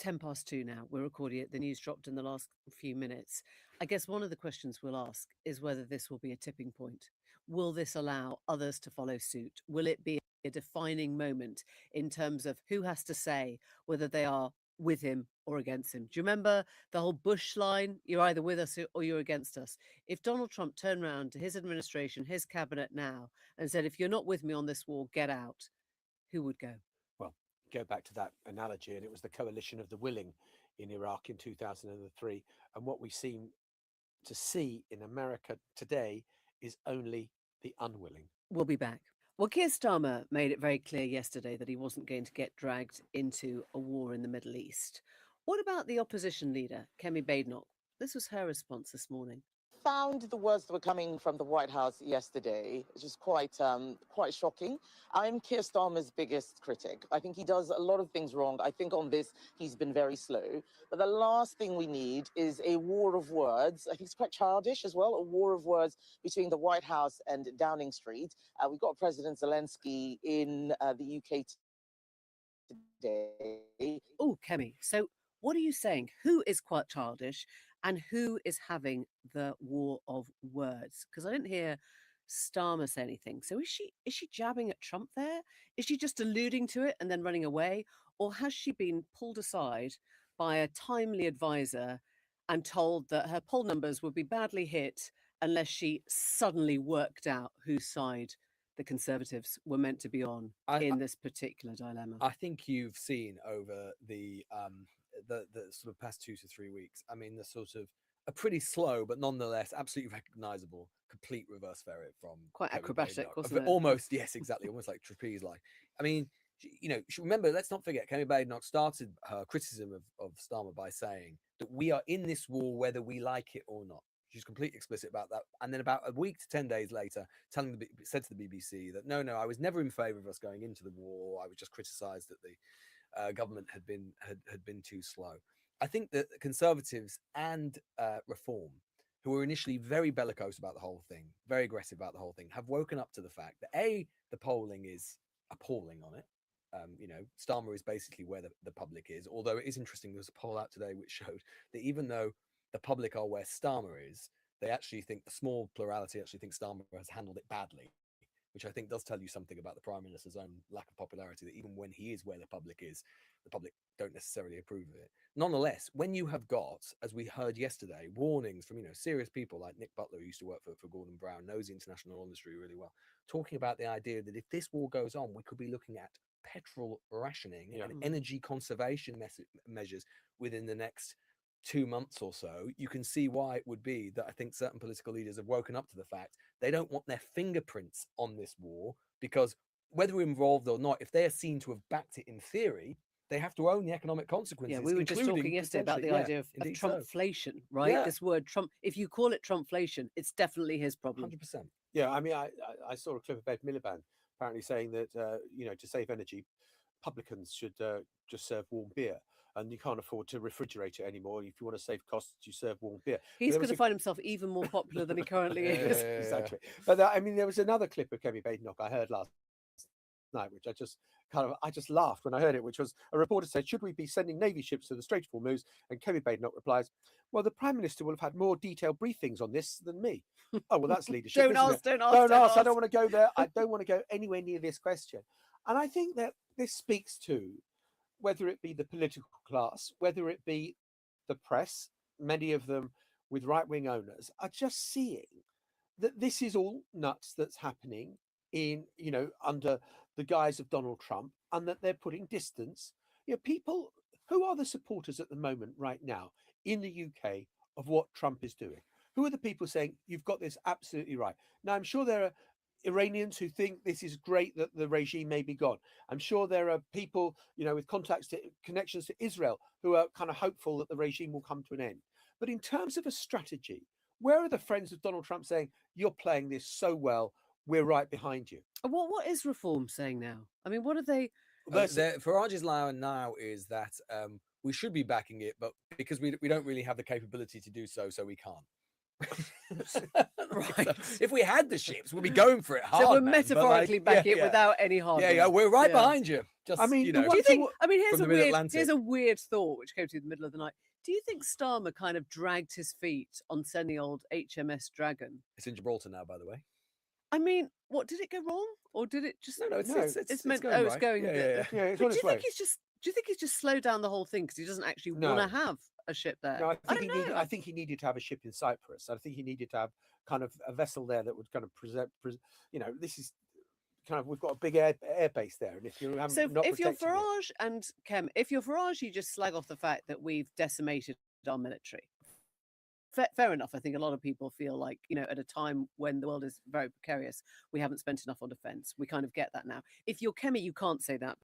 2:10 now. We're recording it. The news dropped in the last few minutes. I guess one of the questions we'll ask is whether this will be a tipping point. Will this allow others to follow suit? Will it be a defining moment in terms of who has to say whether they are with him or against him? Do you remember the whole Bush line? You're either with us or you're against us. If Donald Trump turned around to his administration, his cabinet now, and said, if you're not with me on this war, get out, who would go? Well, go back to that analogy, and it was the coalition of the willing in Iraq in 2003. And what we seem to see in America today is only the unwilling. We'll be back. Well, Keir Starmer made it very clear yesterday that he wasn't going to get dragged into a war in the Middle East. What about the opposition leader, Kemi Badenoch? This was her response this morning. Found the words that were coming from the White House yesterday, which is quite shocking. I'm Keir Starmer's biggest critic. I think he does a lot of things wrong. I think on this, he's been very slow. But the last thing we need is a war of words. I think it's quite childish as well, a war of words between the White House and Downing Street. We've got President Zelensky in the UK today. Oh, Kemi, so what are you saying? Who is quite childish? And who is having the war of words? Because I didn't hear Starmer say anything. So is she jabbing at Trump there? Is she just alluding to it and then running away? Or has she been pulled aside by a timely advisor and told that her poll numbers would be badly hit unless she suddenly worked out whose side the Conservatives were meant to be on in this particular dilemma? I think you've seen over the sort of past 2 to 3 weeks, I mean, the sort of a pretty slow but nonetheless absolutely recognizable complete reverse ferret from quite Kemi acrobatic, Badenoch. wasn't it? Almost, yes, exactly, almost like trapeze like. I mean, you know, remember, let's not forget, Kemi Badenoch started her criticism of Starmer by saying that we are in this war whether we like it or not. She's completely explicit about that. And then about a week to 10 days later, said to the BBC that, no, I was never in favor of us going into the war. I was just criticized that the government had been too slow. I think that Conservatives and Reform, who were initially very bellicose about the whole thing, very aggressive about the whole thing, have woken up to the fact that the polling is appalling on it. You know, Starmer is basically where the public is. Although it is interesting, there was a poll out today which showed that even though the public are where Starmer is, they actually think, the small plurality actually think Starmer has handled it badly, which I think does tell you something about the Prime Minister's own lack of popularity, that even when he is where the public is, the public don't necessarily approve of it. Nonetheless, when you have got, as we heard yesterday, warnings from, you know, serious people like Nick Butler, who used to work for Gordon Brown, knows the international industry really well, talking about the idea that if this war goes on, we could be looking at petrol rationing and energy conservation measures within the next 2 months or so. You can see why it would be that I think certain political leaders have woken up to the fact they don't want their fingerprints on this war, because whether involved or not, if they are seen to have backed it in theory, they have to own the economic consequences. Yeah, we were just talking yesterday about the idea of Trumpflation, right? Yeah. This word Trump, if you call it Trumpflation, it's definitely his problem. 100%. Yeah, I mean, I saw a clip of Ed Miliband apparently saying that, you know, to save energy, publicans should just serve warm beer. and you can't afford to refrigerate it anymore. If you want to save costs, you serve warm beer. He's There going was to a- find himself even more popular than he currently is. Exactly. But I mean, there was another clip of Kemi Badenoch I heard last night, which I just laughed when I heard it, which was a reporter said, should we be sending Navy ships to the Strait of Hormuz? And Kemi Badenoch replies, well, the Prime Minister will have had more detailed briefings on this than me. Oh, well, that's leadership. Don't isn't ask, it? don't ask, Don't don't ask. I ask. don't want to go there. I don't want to go anywhere near this question. And I think that this speaks to whether it be the political class, whether it be the press, many of them with right-wing owners, are just seeing that this is all nuts that's happening in, under the guise of Donald Trump, and that they're putting distance. People who are the supporters at the moment right now in the UK of what Trump is doing. Who are the people saying, you've got this absolutely right? Now, I'm sure there are Iranians who think this is great that the regime may be gone. I'm sure there are people, with connections to Israel who are kind of hopeful that the regime will come to an end. But in terms of a strategy, where are the friends of Donald Trump saying, you're playing this so well, we're right behind you? What is Reform saying now? I mean, what are they? Farage's line now is that we should be backing it, but because we don't really have the capability to do so, so we can't. Right. So if we had the ships, we'd be going for it hard. So we're man, metaphorically back it without any hardware. Yeah, we're right behind you. Just, I mean, you know, do you think? I mean, from the Mid-Atlantic. here's a weird thought which came to me in the middle of the night. Do you think Starmer kind of dragged his feet on sending old HMS Dragon? It's in Gibraltar now, by the way. I mean, what did it go wrong, or did it just? No, it's meant. going Oh, it's right. going. Yeah, yeah, yeah. It's But on do its you way. think he's just? Do you think he's just slowed down the whole thing because he doesn't actually No. want to have a ship there? No, I don't know. I think he needed to have a ship in Cyprus. I think he needed to have kind of a vessel there that would kind of this is kind of, we've got a big air base there, and if you haven't, So not if you're protecting it- Farage and Kem, if you're Farage, you just slag off the fact that we've decimated our military. Fair enough. I think a lot of people feel like, at a time when the world is very precarious, we haven't spent enough on defence. We kind of get that now. If you're Kemi, you can't say that